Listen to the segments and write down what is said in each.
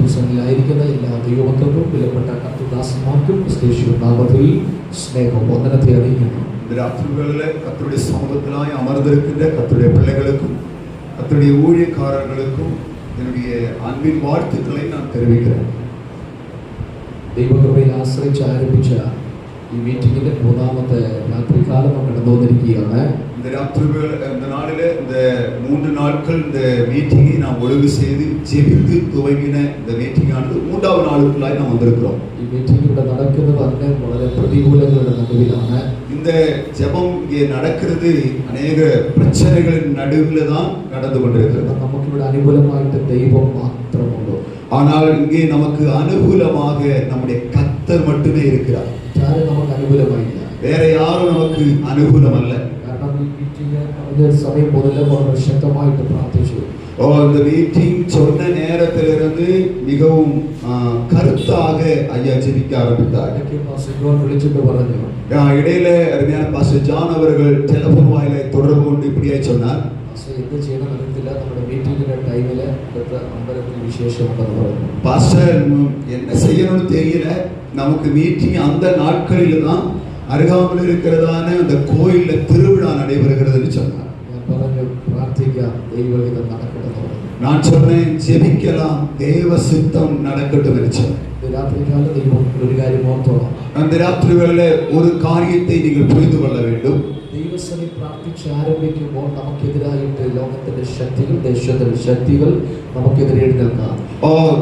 ടെലിവിഷനിലായിരിക്കുന്ന എല്ലാ ദൈവമക്കൾക്കും വിലപ്പെട്ട കർത്തൃദാസന്മാർക്കും നാമത്തിൽ സ്നേഹം വന്ദനത്തെ അറിയിക്കുന്നു. രാത്രികളിലെ കർത്തരുടെ സമുഖത്തിലായി അമർന്നിരിക്കുന്ന കർത്തരുടെ പിள்ளைகளுக்கும் கர்த்தருடைய ஊழியக்காரர்களுக்கும் என்னுடைய அன்பின் வாழ்த்துக்களை நான் தெரிவிக்கிறேன். ദൈവകൃപയിൽ ആശ്രയിച്ച് ആരംഭിച്ച ഈ മീറ്റിംഗിന്റെ മൂന്നാമത്തെ രാത്രികാലം കടന്നു വന്നിരിക്കുകയാണ്. இந்த நாளிலே இந்த 3 நாட்கள் இந்த மீட்டிங்கை நாம் ஒழுங்கு செய்து ஜெபித்து துவங்கின இந்த மீட்டிங் ஆனது 3வது நாளுக்குள்ளாய் நாம் வந்திருக்கிறோம். ഈ മീറ്റിംഗ് ഇവിടെ നടക്കുന്നത് അതിനെ വളരെ പ്രതികൂലങ്ങളുടെ നടുവിലാണ്. இந்த ஜெபம் இங்கே நடக்கிறது அநேக பிரச்சனைகளின் நடுவில் தான் நடந்து கொண்டிருக்கிறது. നമുക്കിവിടെ അനുകൂലമായിട്ട് ദൈവം മാത്രമുള്ളൂ. ஆனால் இங்கே நமக்கு அனுகூலமாக நம்முடைய கர்த்தர் மட்டுமே இருக்கிறார். யாரும் நமக்கு அனுகூலமாயில்லை. வேற யாரும் நமக்கு அனுகூலம் அல்ல. சமயம் முதல்ல ஒரு சத்தமாயிட்டு பிரார்த்திச்சு. இந்த மீட்டிங் சொன்ன நேரத்திலிருந்து மிகவும் கருத்தாக ஐயா ஜெபிக்க ஆரம்பித்தார். விളിച്ചിട്ട് പറഞ്ഞു. இடையில அருமையான பாஸ்டர் ஜான் அவர்கள் டெலிபோன் வாயில தொடர்பு கொண்டு இப்படியே சொன்னார். എന്ത് ചെയ്യണം അറിയത്തില്ല, നമ്മുടെ മീറ്റിംഗിന്റെ ടൈമില് അടുത്ത അമ്പലത്തിൽ വിശേഷമുണ്ടെന്ന് പറഞ്ഞു. பாஸ்டர் என்ன செய்யணும்னு தெரியல, நமக்கு மீட்டிங் அந்த நாட்களில் தான் அருகாமல் இருக்கிறதான அந்த கோயில்ல திருவிழா நடைபெறுகிறது சொன்னார். நான் சொன்னேன் ஜெபிக்கலாம், தேவ சித்தம் நடக்கட்டும் என்று சொன்னேன். அந்த ராத்திரிகளில் ஒரு காரியத்தை நீங்கள் புரிந்து கொள்ள வேண்டும். ദൈവസഭ പ്രാർത്ഥിച്ച് ആരംഭിക്കുമ്പോൾ നമുക്കെതിരായിട്ട് ലോകത്തിന്റെ ശക്തികൾ, ദേശത്തിന്റെ ശക്തികൾ നമുക്കെതിരെ എഴുന്നേൽക്കാം.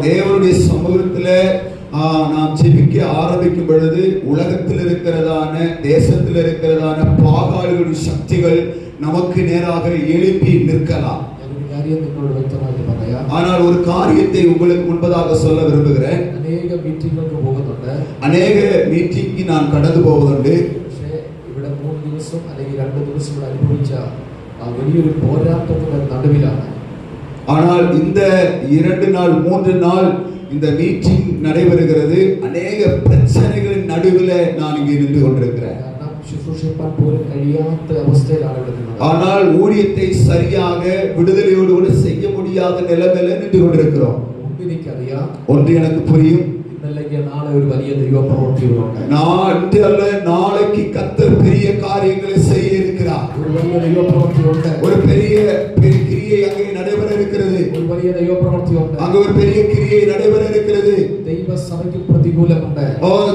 தேவனுடைய சமூகத்திலே நாம் ஜெபிக்க ஆரம்பிக்கும் பொழுது உலகத்தில் இருக்கிறதான தேசத்தில் இருக்கிறதான பாகாளுடைய சக்திகள் நமக்கு நேராக எழுப்பி நிற்கலாம். ஆனால் ஒரு காரியத்தை உங்களுக்கு முன்பதாக சொல்ல விரும்புகிறேன். அநேக மீட்டிங்களுக்கு போவதுண்டு, அநேக மீட்டிங்கு நான் கடந்து போவதுண்டு. ഇവിടെ 3 ദിവസം അല്ലെങ്കിൽ 2 ദിവസം ഇവിടെ അനുഭവിച്ച വലിയൊരു പോരാട്ടത്തിന്റെ നടുവിലാണ്. ஆனால் இந்த 2 நாள் 3 நாள் இந்த மீட்டிங் நடைபெறுகிறது. அநேக பிரச்சனைகளின் நடுவில் நான் இங்கே நின்று கொண்டிருக்கிறேன். ஆனால் ஊழியத்தை சரியாக விடுதலையோடு கூட செய்ய முடியாத நிலைமையில நின்று கொண்டிருக்கிறோம். ஒன்று எனக்கு புரியும், நாளை ஒரு വലിയ ദൈവ പ്രവൃത്തിയുണ്ട്. நாளைக்கு கர்த்தர் பெரிய காரியங்களை செய்ய இருக்கிறார். ஒரு വലിய ദൈവ പ്രവൃത്തിയുണ്ട്. ஒரு பெரிய கிரியை அங்கே நடைபெற இருக்கிறது. ஒரு വലിய ദൈവ പ്രവൃത്തിയുണ്ട്. அங்கே ஒரு பெரிய கிரியை நடைபெற இருக்கிறது. ദൈവ സഭയ്ക്ക് പ്രതികൂലമുണ്ട്.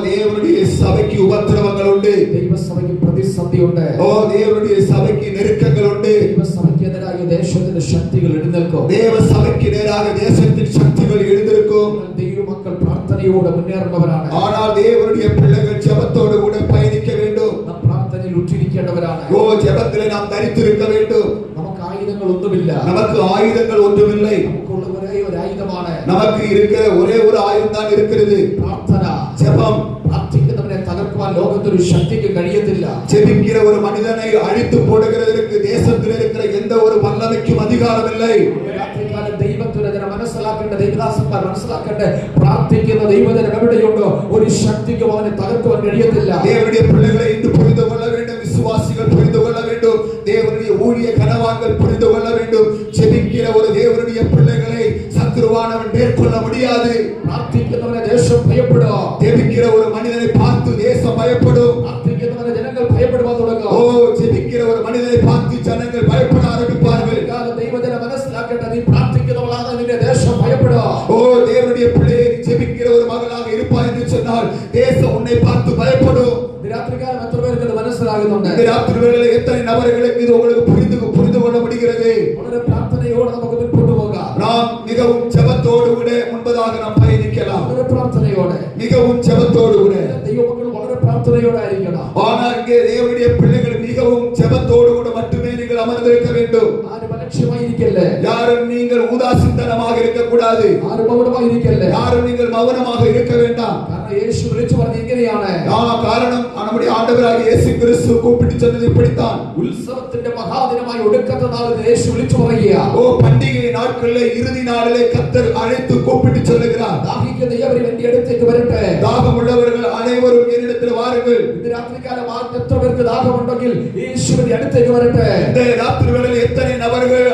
தேவனுடைய சபைக்கு உபத்திரவங்கள் உண்டு. ദൈവ സഭയ്ക്ക് പ്രതിസന്ധി ഉണ്ട്. தேவனுடைய சபைக்கு நெருக்கங்கள் உண்டு. ദൈവ സഭയ്ക്ക് എതിരായി ദേശത്തിന്റെ ശക്തികൾ എഴുന്നേൽക്കും. தேவ சபைக்கு நேராக தேசத்தின் சக்திகள் எழுந்திருக்கும். ദൈവ മക്കൾ പ്രാർത്ഥനയോടെ മുന്നേറുന്നവരാണ്. ஆனால் தேவனுடைய பிள்ளைகள் ஜெபத்தோடு கூட பயணிக்க வேண்டும். നാം പ്രാർത്ഥനയിൽ ഉറ്റിരിക്കേണ്ടവരാണ്. ஜெபத்திலே நாம் தரித்திருக்க வேண்டும். നമുക്ക് ആയുധങ്ങൾ ഒന്നുമില്ല. நமக்கு ஆயுதங்கள் ஒன்றுமில்லை. നമുക്കുള്ള ഒരേ ഒരു ആയുധമാണ്, நமக்கு இருக்கிற ஒரே ஒரு ஆயுதம் தான் இருக்கிறது, പ്രാർത്ഥന. ஜெபம். പ്രാർത്ഥിക്കുന്നവനെ തകർക്കുവാൻ ലോകത്തൊരു ശക്തിക്ക് കഴിയത്തില്ല. ஜெபிக்கிற ஒரு மனிதனை அழித்து போடுகிறதற்கு தேசத்தில் இருக்கிற எந்த ஒரு வல்லமைக்கும் அதிகாரம் இல்லை. രാത്രികാലം ദൈവത്തിന്റെ ജനം മനസ്സിലാക്കേണ്ട, ദൈവദാസന്മാർ മനസ്സിലാക്കേണ്ട, പ്രാർത്ഥിക്കുന്ന ദൈവജനം എവിടെയുണ്ടോ ഒരു ശക്തിക്കും അവനെ തകർക്കുവാൻ കഴിയത്തില്ല. தேவனுடைய பிள்ளைகளை இன்று புரிந்து கொள்ள வேண்டும், விசுவாசிகள் புரிந்து கொள்ள வேண்டும், தேவனுடைய ஊழிய கனவான்கள் புரிந்து கொள்ள வேண்டும். ஜெபிக்கிற ஒரு தேவனுடைய பிள்ளைகளை சத்துருவானவன் மேற்கொள்ள முடியாது. പ്രാർത്ഥിക്കുന്നവനെ ദേശം ഭയപ്പെടും. ஜெபிக்கிற ஒரு மனிதனை பார்த்து தேசம் பயப்படும். പ്രാർത്ഥിക്കുന്നവനെ ജനങ്ങൾ ഭയപ്പെടുവാൻ തുടങ്ങും. ஜெபிக்கிற ஒரு மனிதனை பார்த்து ஜனங்கள் பயப்பட ஆரம்பிப்பார்கள். ദൈവജനം മനസ്സിലാക്കട്ടെ, നീ പ്രാർത്ഥിക്കുന്നവളാണ്, നിന്റെ ദേശം ഭയപ്പെടും. தேவனுடைய பிள்ளையை ஜெபிக்கிற ஒரு மகளாக இருப்பாய் என்று சொன்னால் தேசம் உன்னை பார்த்து பயப்படும். രാത്രികാലം എത്ര പേർക്ക് ഇത് മനസ്സിലാകുന്നുണ്ട്? இந்த ராத்திரி வேளையில் எத்தனை நபர்களுக்கு இது உங்களுக்கு புரிந்து கொள்ள முடிகிறது? വളരെ പ്രാർത്ഥനയോടെ നമുക്ക് മുൻപോട്ട് പോകാം. நாம் மிகவும் ஜெபத்தோடு கூட முன்பதாக நாம் பயணிக்கலாம். വളരെ പ്രാർത്ഥനയോടെ, மிகவும் ஜெபத்தோடு கூட. ദൈവമക്കൾ വളരെ പ്രാർത്ഥനയോടെ ആയിരിക്കണം. ஆனால் இங்கே தேவனுடைய பிள்ளைகள் மிகவும் ஜெபத்தோடு கூட மட்டுமே நீங்கள் அமர்ந்திருக்க வேண்டும். ആരും അലക്ഷ്യമായിരിക്കല്ലേ. யாரும் நீங்கள் உதாசீனமாக இருக்க கூடாது. ആരും മൗനമായിരിക്കല്ലേ. யாரும் நீங்கள் மௌனமாக இருக்க வேண்டாம். കാരണം യേശു വിളിച്ചു പറഞ്ഞത് ഇങ്ങനെയാണ്. காரணம் நம்முடைய ஆண்டவராகிய இயேசு கிறிஸ்து கூப்பிட்டு சொன்னது இப்படித்தான். ഉത്സവത്തിന്റെ മഹാദിനമായി ഒടുക്കത്തെ നാളിൽ യേശു വിളിച്ചു പറയുക. பண்டிகை நாட்களிலே இறுதி நாளிலே கர்த்தர் அழைத்து கூப்பிட்டு சொல்லுகிறார். ദാഹിക്കുന്ന ഏവരും എൻ്റെ അടുത്തേക്ക് വരട്ടെ. தாகம் உள்ளவர்கள் அனைவரும் என்னிடத்தில் வாருங்கள். இந்த ராத்திரிகாலம் எത്ര പേർക്ക് ദാഹമുണ്ടെങ്കിൽ യേശുവിന്റെ അടുത്തേക്ക് വരട്ടെ. இந்த ராத்திரி வேளையில் எத்தனை நபர்கள்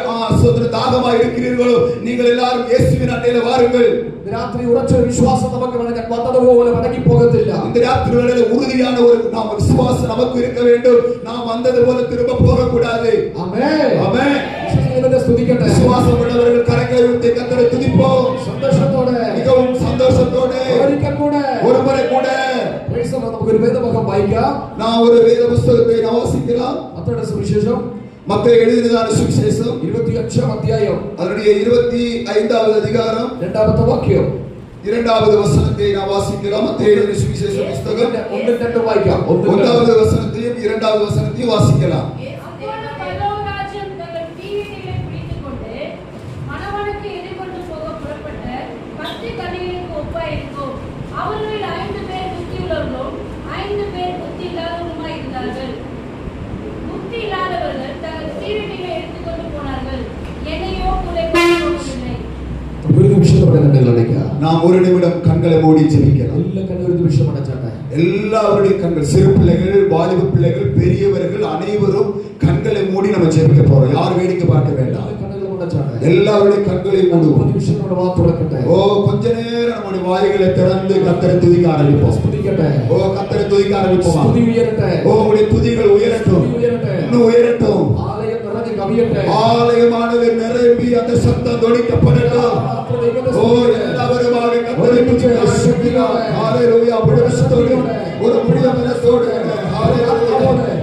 தாகமாய் இருக்கிறீர்களோ நீங்கள் எல்லாரும் இயேசுவின் அண்டையில வாருங்கள். രാത്രി ഉറച്ച വിശ്വാസം നമുക്ക് വേണം. ഞാൻ വന്നതുപോലെ മടങ്ങി പോകത്തില്ല. இந்த ராத்திரி வேளையில உறுதியான ஒரு நாம் விசுவாசம் நமக்கு இருக்க வேண்டும். நாம் வந்தது போல திரும்ப போக கூடாது. ஆமென் ஆமென். விசுவாசத்தை ஸ்துதிக்கட்ടെ. விசுவாசம் உள்ளவர்கள் கரங்களை உயர்த்தி கர்த்தரை துதிப்போம். சந்தோஷத்தோட மிகவும் சந்தோஷத்தோட ஒருவர் கூட നമുക്ക് ഒരു വേദഭാഗം വായിക്കാം. நான் ஒரு வேத புத்தகத்தை வாசிக்கலாம். மத்தேயு சுவிசேஷம் மத்தேயு எழுதின சுவிசேஷம் 25ஆம் அத்தியாயம் அதனுடைய 25வது அதிகாரம் 2வது வாக்கியம் 2வது வசனத்தை நான் வாசிக்கலாம். மத்தேயு எழுதின சுவிசேஷ புத்தகம் 1-2 வாയിക്കാം. 1வது வசனத்தையும் 2வது வசனத்தையும் வாசிக்கலாம். நாம் ஒரு நிமிடம் கண்களை மூடி ஜெபிக்கலாம். எல்லாருடைய கண்கள், சிறு பிள்ளைகள், வாலிப பிள்ளைகள், பெரியவர்கள் அனைவரும் கண்களை மூடி நம்ம ஜெபிக்க போறோம். யார் வேடிக்கை பார்க்க வேண்டாம். எல்லாருடைய கண்களை மூடுவோம். ஓ கொஞ்ச நேரம் நம்முடைய வாய்களை திறந்து கர்த்தரை துதிக்க ஆரம்பிப்போம். ஓ கர்த்தரை துதிக்க ஆரம்பிப்போம். ஓ உங்களுடைய துதிகள் உயரட்டும், இன்னும் உயரட்டும். ஆலயமானது நிரம்பி அந்த சத்தம் தொனிக்கப்படட்டும். ஓ எல்லாவருமாக கர்த்தரை துதிக்க ஆரம்பிக்கலாம். ஹalleluya. ஒரு புதிய மனசோடு, ஹalleluya,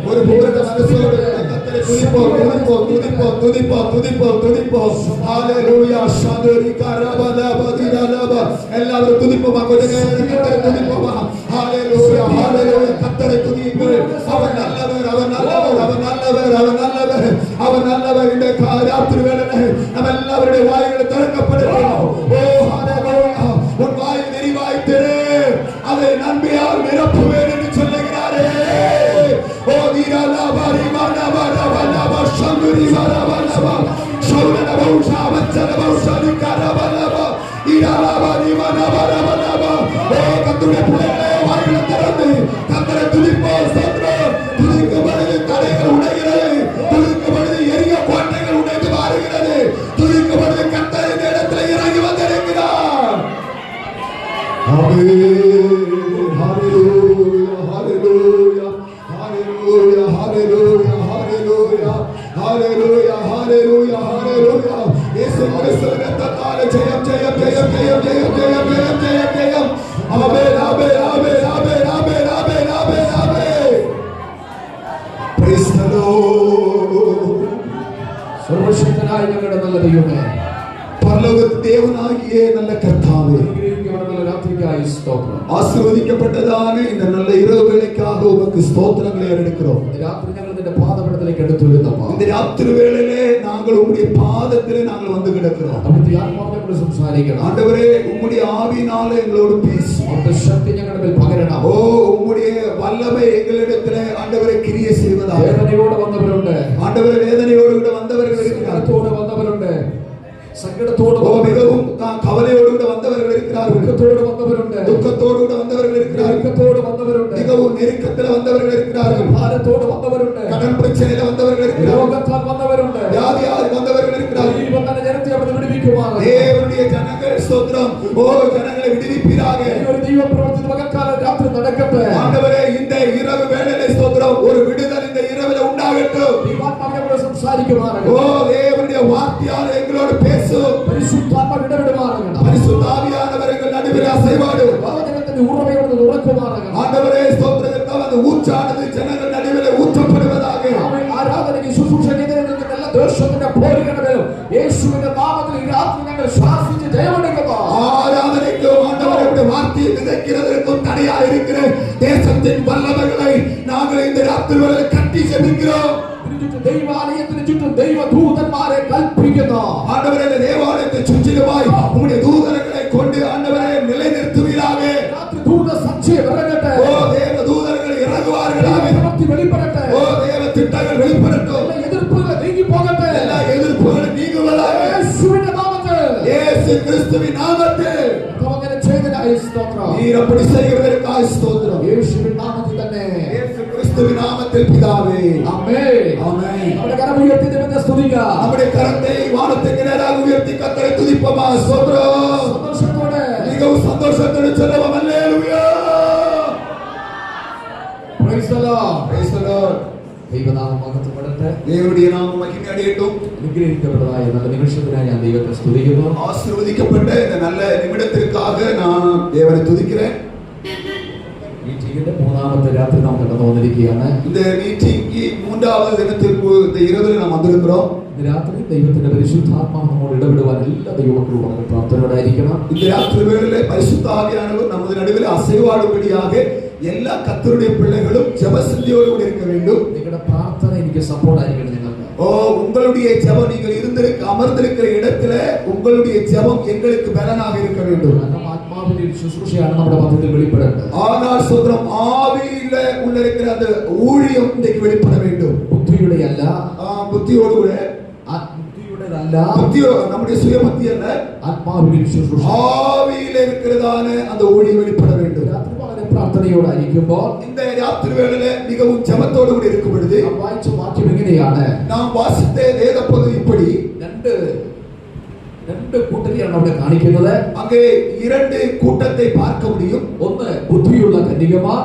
ஒரு புதிய மனசோடு கர்த்தரை துதிப்போம். ஹalleluya. ஷாதரி கரபல பதிரலப எல்லாரும் துதிப்போமா. கொஞ்ச நேரம் கர்த்தரை துதிப்போமா. ஹalleluya. கர்த்தரை துதியுங்கள். அவர் நல்லவர், அவர் நல்லவர், அவர் நல்லவர், அவர் நல்லவர், அவர் நல்லவர். இந்த ராத்திரி வேளையிலே நம்ம எல்லாருடைய வாய்களை திறக்கப்படட்டும். ஓ ஹalleluya. உன் வாய் விரிவாய் திறே, அதை நன்மையால் நிரப்புவேன் என்று சொல்லுகிறாரே. ஓ வீரலா பாரி மானா பாரா பாலா ஷங்குரி பாரா பாலா ஷௌரன பௌஷா வச்சன பௌஷா நிகாரா பாலா ஈரலா பாரி மானா பாரா பாலா. ஓ கர்த்தருடைய பிள்ளைகளே வாய்களை திறந்து கர்த்தரை துதிப்போம். ஸ்தோத்திரம். துதிக்கப்படுது தடைகள் உடைகிறது, துதிக்கப்படுது எரிய கோட்டைகள் உடைந்து மாறுகிறது, துதிக்கப்படுது கர்த்தர் இந்த இடத்துல இறங்கி வந்திருக்கிறார். ஆமென். ஹalleluya, ஹalleluya, ஹalleluya, ஹalleluya, ஹalleluya, ஹalleluya, ஹalleluya, ஹalleluya. இயேசு கிறிஸ்துவின் இரத்தத்தால் ஜெயம் ஜெயம் ஜெயம் ஜெயம் ஜெயம் ஜெயம் ஜெயம் ஜெயம் ஜெயம். ஆமென், ஆமென், ஆமென், ஆமென், ஆமென், ஆமென், ஆமென், ஆமென். Praise the Lord. സർവശക്തനായ ഞങ്ങളുടെ നല്ല ദൈവമേ, பரலோகத்து தேவனாகிய நல்ல கர்த்தாவே, ஆசீர்வதிக்கப்பட்டதான இந்த நல்ல இரவு வேளைக்காக உமக்கு ஸ்தோத்திரங்களை ஏறெடுக்கிறோம். இந்த ராத்திரி வேளையிலே நாங்கள் உம்முடைய பாதத்திலே நாங்கள் வந்து கிடக்கிறோம். ஆண்டவரே, உம்முடைய ஆவியினாலே எங்களோடு பேசும். ஓ உம்முடைய வல்லமை எங்களிடத்திலே ஆண்டவரே கிரியை செய்வதாக. ஆண்டவரே, வேதனையோடு கூட வந்தவர்கள் இருக்கிறார்கள். சங்கடத்தோடு மிகவும் கவலையோடு கூட வந்தவர்கள் இருக்கிறார்கள். துக்கத்தோடு கூட வந்தவர்கள் இருக்கிறார்கள். மிகவும் நெருக்கத்தில் வந்தவர்கள் இருக்கிறார்கள். பாரத்தோடு வந்தவருண்டு, கடன் பிரச்சனையில வந்தவர்கள் இருக்கிறார்கள். ரோகத்தால் வந்தவருண்டு, வியாதியால் வந்தவர்கள் இருக்கிறார்கள். தேவனுடைய ஜனங்கள் ஸ்தோத்திரம். ஓ ஜனங்களை விடுவிப்பீராக. ஒரு தெய்வ பிரவர்த்தன மகத்தால ராத்திரி நடக்கட்டும். ஆண்டவரே, இந்த இரவு வேளையிலே ஸ்தோத்திரம், ஒரு விடுதலை இந்த இரவிலே உண்டாகட்டும். நீவாத்மாவோடு சம்சாரிக்குமாறு. ஓ தேவனுடைய வார்த்தையால் எங்களோடு பேசும். பரிசுத்தாத்மா விடவிடுமாறு. பரிசுத்த ஆவியானவர் எங்கள் நடுவில் அசைவாடு. வல்லமையின் உறவையோடு உறக்குமாறு. ஆண்டவரே ஸ்தோத்திரம். அந்த ஊற்றானது ஜனங்கள் நடுவில் ஊற்றப்படுவதாக. ஆராதனைக்கு சுசுஷனிதே நல்ல தோஷத்தின் போரிடவே இயேசுவின் நாமத்தில் இந்த ராத்திரி நாங்கள் சாசித்து ஜெயமடைகிறோம். ஆராதனைக்கு ஆண்டவருடைய வார்த்தையை விதைக்கிறதற்கும் தடையா இருக்கிற தேசத்தின் வல்லமைகளை நாங்கள் இந்த ராத்திரிகளில் கட்டி ஜெபிக்கிறோம். ദൈവാലയത്തിന് ചുറ്റും ദൈവ ദൂതന്മാരെ കൽപ്പിക്കുന്നു. ആണ്ടവരെ ദേവാലയത്തെ ചുറ്റിലുമായി ഉമ്മുடைய ദൂതരെ കൊണ്ട് ആണ്ടവരെ നിലനിർത്തുവീരാക. രാത്രി ദൂത സഞ്ചയം ഇറങ്ങട്ടെ. ഓ ദേവ ദൂതர்கள் ഇറങ്ങുവാர்களாக. പ്രവൃത്തി വെളിപ്പെടട്ടെ. ഓ ദേവ തിട്ടങ്ങൾ വെളിപ്പെടട്ടെ. എല്ലാ എതിർപ്പുകൾ നീങ്ങി പോകട്ടെ. എല്ലാ എതിർപ്പുകൾ നീങ്ങുവதாக. യേശുവിന്റെ നാമത്തിൽ, യേശു ക്രിസ്തുവിൻ നാമത്തിൽ അങ്ങനെ ചെയ്തതിനായി സ്തോത്രം. നീ அப்படி செய்கிறதற்காக ஸ்தோத்திரம். യേശുവിൻ നാമത്തിൽ തന്നെ. യേശു கிறிஸ்துவின் நாமத்தில் பிதாவே ஆமென். ஆமென். നമ്മുടെ കരം ഉയർത്തി ദൈവത്തെ സ്തുതിക്കാം. நம்முடைய கரத்தை வானத்துக்கு நேராக உயர்த்தி கர்த்தரை துதிப்போமா? ஸ்தோத்திரம். സന്തോഷത്തോടെ மிகவும் சந்தோஷத்தோடு சொல்லுவோம். அல்லேலூயா. Praise the Lord. Praise the Lord. ദൈവനാമം മഹത്വപ്പെടട്ടെ. தேவனுடைய நாமம் மகிமை அடையட்டும். അനുഗ്രഹിക്കപ്പെട്ടതായ നല്ല നിമിഷത്തിനായി ഞാൻ ദൈവത്തെ സ്തുതിക്കുന്നു. ஆசீர்வதிக்கப்பட்ட இந்த நல்ல நிமிடத்திற்காக நான் தேவனை துதிக்கிறேன். മീറ്റിംഗിന്റെ മൂന്നാമത്തെ രാത്രി നാം കടന്നു വന്നിരിക്കുകയാണ്. இந்த மீட்டிங்க்கு மூன்றாவது தினத்திற்கு இந்த இரவில் நாம் வந்திருக்கிறோம். ഇന്ന് രാത്രി ദൈവത്തിന്റെ പരിശുദ്ധാത്മാവ് നമ്മോട് ഇടപെടുവാൻ എല്ലാ ദൈവമക്കളും വളരെ പ്രാർത്ഥനയോടായിരിക്കണം. இந்த ராத்திரி வேளையிலே பரிசுத்த ஆவியானவர் நமது நடுவில் அசைவாடும்படியாக எல்லா கர்த்தருடைய பிள்ளைகளும் ஜெபசிந்தியோடு கூட இருக்க வேண்டும். നിങ്ങളുടെ പ്രാർത്ഥന എനിക്ക് സപ്പോർട്ട് ആയിരിക്കണം. നിങ്ങൾക്ക് உங்களுடைய ஜெபம் நீங்கள் அமர்ந்திருக்கிற இடத்துல உங்களுடைய ஜெபம் எங்களுக்கு பலனாக இருக்க வேண்டும். കാരണം ആത്മാവിന്റെ ഒരു ശുശ്രൂഷയാണ് നമ്മുടെ മധ്യത്തിൽ വെളിപ്പെടേണ്ടത്. ஆனால் சுதரம் ஆவியில உள்ள இருக்கிற அந்த ஊழியம் இன்றைக்கு வெளிப்பட வேண்டும். ബുദ്ധിയുടെ അല്ല, புத்தியோடு கூட ബുദ്ധിയുടേതല്ല, புத்தியோ நம்முடைய சுயபுத்தி அல்ல, ആത്മാവിന്റെ ഒരു ശുശ്രൂഷ ஆவியில இருக்கிறதான அந்த ஊழியம் வெளிப்பட வேண்டும். രാത്രി വളരെ പ്രാർത്ഥനയോടായിരിക്കുമ്പോൾ இந்த ராத்திரி வேளையில மிகவும் ஜெபத்தோடு கூட இருக்கும் பொழுது നാം വായിച്ച വാക്യം എങ്ങനെയാണ്? நாம் வாசித்த வேத பகுதி இப்படி രണ്ട് കൂട്ടരെയാണ് അവിടെ കാണിക്കുന്നത്. அங்கே இரண்டு கூட்டத்தை பார்க்க முடியும். ഒന്ന് ബുദ്ധിയുള്ള കന്യകമാർ,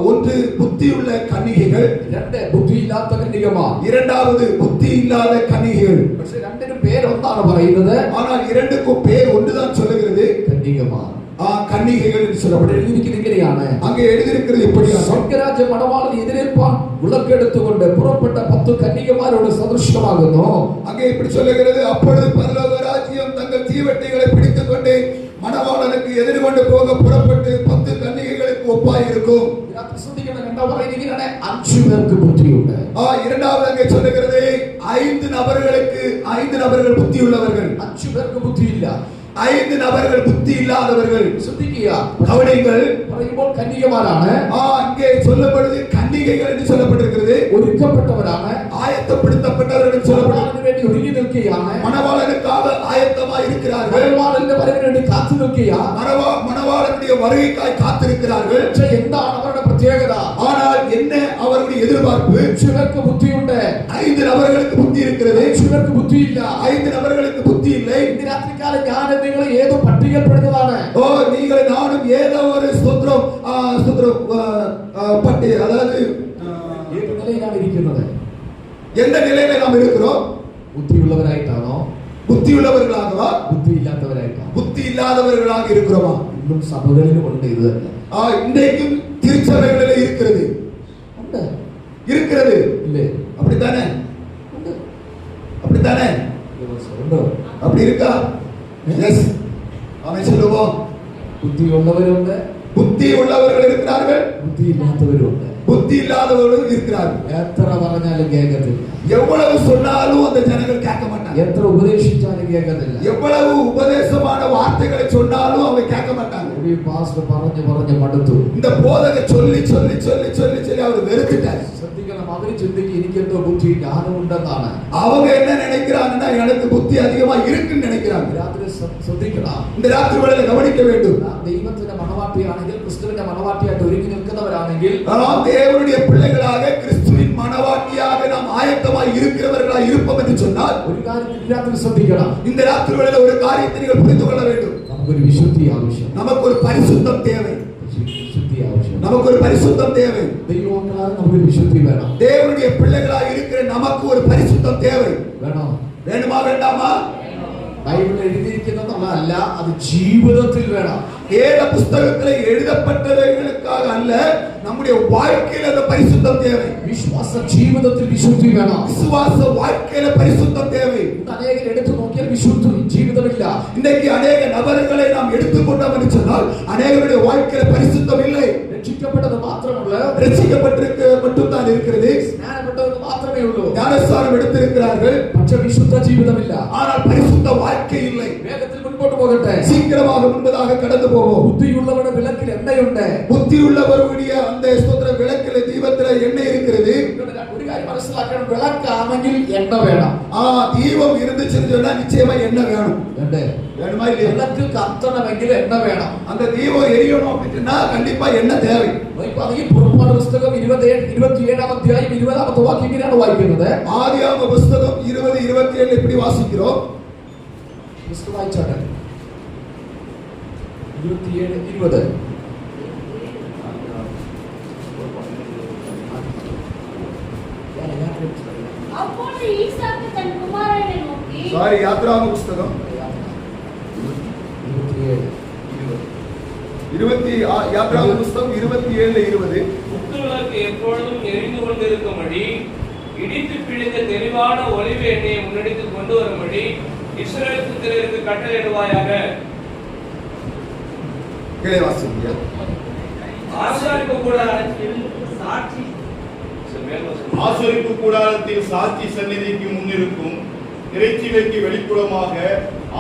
ஒன்று புத்தியுள்ள கன்னிகைகள், രണ്ട് ബുദ്ധിയില്ലാത്ത കന്യകമാർ. இரண்டாவது புத்தி இல்லாத கன்னிகைகள். പക്ഷെ രണ്ടിനും പേരൊന്നാണ് പറയുന്നത്. ஆனால் இரண்டுக்கும் பேர் ஒன்றுதான் சொல்லுகிறது, കന്യകമാർ. கன்னிகைகள் என்று சொல்லப்படுகிறது. ഇങ്ങനെയാണ് அங்கே எழுதியிருக்கிறது இப்படியா, സ്വർഗ്ഗരാജ്യ മണവാളനെ എതിരേൽപ്പാൻ വിളക്കെടുത്തുകൊണ്ട് പുറപ്പെട്ട 10 കന്യകമാരോട് സദൃശമാകുന്നു. அங்கே இப்படி சொல்லுகிறது, அப்பொழுது பரலோக ராஜ்யம் தங்கள் தீவெட்டிகளை பிடித்துக் கொண்டு மணவாளனுக்கு எதிர்கொண்டு போக புறப்பட்டு 10 கன்னிகைகளுக்கு ஒப்பாய் இருக்கும். അഞ്ചു പേർക്ക് ബുദ്ധിയുണ്ട്. இரண்டாவது அங்கே சொல்லுகிறது, 5 நபர்கள் புத்தியுள்ளவர்கள். 5 പേർക്ക് ബുദ്ധിയില്ല. 5 நபர்கள் புத்தி இல்லாதவர்கள். ശ്രദ്ധിക്കുക, கவனிங்கள். പറയുമ്പോൾ കന്യകമാരാണ്. அங்கே சொல்லப்படுது கன்னிகைகள் என்று சொல்லப்பட்டிருக்கிறது. ഒരുക്കപ്പെട്ടവരാണ്, ஆயத்தப்படுத்தப்பட்டவர்கள் என்று சொல்லப்படுகிறது. വേണ്ടി ഒരുങ്ങി നിൽക്കുകയാണ്. மணவாளனுக்காக ஆயத்தமாய் இருக்கிறார்கள். മണവാളന്റെ വരവിന് വേണ്ടി കാത്തു നിൽക്കുകയാണ്. மணவாளனுடைய வருகைக்காய் காத்திருக்கிறார்கள். പക്ഷേ എന്താണ് അവരുടെ പ്രത്യേകത? ஆனால் என்ன அவருடைய எதிர்பார்ப்பு? ചിലർക്ക് ബുദ്ധിയുണ്ട്, 5 நபர்களுக்கு புத்தி இருக்கிறது, ചിലർക്ക് ബുദ്ധിയില്ല. 5 நபர்களுக்கு புத்தி இல்லை. ഇന്ന് രാത്രികാലം ഞാൻ നിങ്ങൾ ഏതോ പട്ടികപ്പെടുന്നതാണ്. நீங்கள் நானும் ஏதோ ஒரு ஸ்தோத்திரம் பட்டி, அதாவது ഏത് നിലയിലാണ് ഇരിക്കുന്നത്? எந்த நிலையில நாம் இருக்கிறோம்? ബുദ്ധിയുള്ളവരായിട്ടാണോ, புத்தியுள்ளவர்களாகவா, ബുദ്ധിയില്ലാത്തവരായിട്ടാണോ? புத்தி இல்லாதவர்களாக இருக்கிறோமா? ഇന്നും സഭകളിലും ഉണ്ട് ഇത് തന്നെ. இன்றைக்கும் திருச்சபைகளிலே இருக்கிறது ഇല്ലേ? அப்படித்தானே? அப்படித்தானே? ഉണ്ടോ? அப்படி இருக்கா? எஸ், அவன் சொல்லுவோம். ബുദ്ധിയുള്ളവരുണ്ട്, புத்தி உள்ளவர்கள் இருக்கிறார்கள், ബുദ്ധിയില്ലാത്തവരുണ്ട്. புத்தி இல்லாதவர்களும் இருக்கிறார்கள். എത്ര പറഞ്ഞാലും കേൾക്കത്തില്ല, எவ்வளவு சொன்னாலும் அந்த ஜனங்கள் கேட்க மாட்டாங்க. എത്ര ഉപദേശിച്ചാലും കേൾക്കത്തില്ല. எவ்வளவு உபதேசமான வார்த்தைகளை சொன்னாலும் அவங்க கேட்க மாட்டாங்க. ഒരു പാസ്റ്റർ പറഞ്ഞു മടുത്തു. இந்த போதகர் சொல்லி சொல்லி சொல்லி சொல்லி சொல்லி அவர் வெறுத்துட்டார். ശ്രദ്ധിക്കണം, അവര് ചിന്തിക്കും എനിക്കെന്തോ ബുദ്ധി ജ്ഞാനം ഉണ്ടെന്നാണ്. அவங்க என்ன நினைக்கிறாங்கன்னா, எனக்கு புத்தி அதிகமா இருக்குன்னு நினைக்கிறாங்க. രാത്രി ശ്രദ്ധിക്കണം, இந்த ராத்திரி வேளையில கவனிக்க வேண்டும். ദൈവത്തിന്റെ മണവാട്ടിയാണെങ്കിൽ, ക്രിസ്തുവിന്റെ മണവാട്ടിയായിട്ട് ഒരുങ്ങി നിൽക്കുന്നവരാണെങ്കിൽ, நாம் தேவனுடைய பிள்ளைகளாக கிறிஸ்துவின் மணவாட்டியாக நாம் ஆயத்தமாய் இருக்கிறவர்களாய் இருப்போம் என்று சொன்னால், ഒരു കാര്യത്തിൽ രാത്രി ശ്രദ്ധിക്കണം. இந்த ராத்திரி வேளையில ஒரு காரியத்தை நீங்கள் புரிந்து கொள்ள வேண்டும். നമുക്കൊരു വിശുദ്ധി ആവശ്യം, நமக்கு ஒரு பரிசுத்தம் தேவை. വിശുദ്ധി ആവശ്യം, நமக்கு ஒரு பரிசுத்தம் தேவை. ദൈവമക്കളാൽ നമുക്കൊരു വിശുദ്ധി വേണം. தேவனுடைய பிள்ளைகளாய் இருக்கிற நமக்கு ஒரு பரிசுத்தம் தேவை. വേണോ? வேணுமா வேண்டாமா? ബൈബിളിൽ എഴുതിയിരിക്കുന്നതല്ല, അത് ജീവിതത്തിൽ വേണം. வேத புத்தகத்தில் எழுதப்பட்டவைகளுக்காக அல்ல, நம்முடைய வாழ்க்கையில அந்த பரிசுத்தம் தேவை. വിശ്വാസ ജീവിതത്തിൽ വിശുദ്ധി വേണം. விசுவாச வாழ்க்கையில பரிசுத்தம் தேவை. അനേകർ എടുത്തു നോക്കിയാൽ വിശുദ്ധി ജീവിതമില്ല. இன்னைக்கு அநேக நபர்களை நாம் எடுத்துக்கொண்டோம் என்று சொன்னால் அநேகருடைய வாழ்க்கையில பரிசுத்தம் இல்லை. രക്ഷിക്കപ്പെട്ടത് മാത്രമല്ല, ரட்சிக்கப்பட்டிருக்க மட்டும் தான் இருக்கிறது, സ്നാനപ്പെട്ടത് മാത്രമേ ഉള്ളൂ, ஞானஸ்நானம் எடுத்திருக்கிறார்கள், പക്ഷേ വിശുദ്ധ ജീവിതമില്ല. ஆனால் பரிசுத்த வாழ்க்கை இல்லை. വേഗത്തിൽ മുൻപോട്ട് പോകട്ടെ, சீக்கிரமாக முன்பதாக கடந்து போவோம். ബുദ്ധിയുള്ളവരുടെ വിളക്കിൽ എണ്ണയുണ്ട്. புத்தியுள்ளவருடைய அந்த ஸ்தோத்திர விளக்கில தீபத்தில எண்ணெய் இருக்கிறது. ഒരു കാര്യം മനസ്സിലാക്കണം, വിളക്കാണെങ്കിൽ എണ്ണ വേണം. ദീപം ഇരുந்துச்சுன்னு சொன்னா நிச்சயமா எண்ணெய் வேணும். வேணுமா இல்லையா? விளக்கு கத்தണമെങ്കിൽ எண்ண வேണം. அந்த தீபம் எரியணும் அப்படின்னா கண்டிப்பா எண்ணெய் தேவை. இப்போ அதே புறப்பாடு புத்தகம் 27ஆம் அத்தியாயம் 20ஆம் வாக்கியம் இங்கேയാണ് വായിക്കുന്നത്. ஆதியாகம புத்தகம் 20:27 இப்படி வாசிக்கிறோம். புத்தகம் வாയിച്ചാട്ടെ. 27:20. அப்பொழுது ஈசாக்கு தன் குமாரனை நோக்கி, சாரி, யாத்ராகம புத்தகம் 27:20. குத்துவிளக்கு எப்பொழுதும் எரிந்து கொண்டிருக்கும்படி இடித்து பிழிந்த தெளிவான ஒலிவ எண்ணெயை முன்னெடுத்து கொண்டு வரும்படி இஸ்ரவேல் புத்திரருக்கு கட்டளையிடுவாயாக. கீழே வாசிங்க. ஆசாரிப்பு கூடாரத்தில் சாட்சி ஆசரிப்பு கூடாரத்தில் சாட்சி சந்நிதிக்கு முன்னிருக்கும் இறைச்சிலைக்கு வெளிப்புறமாக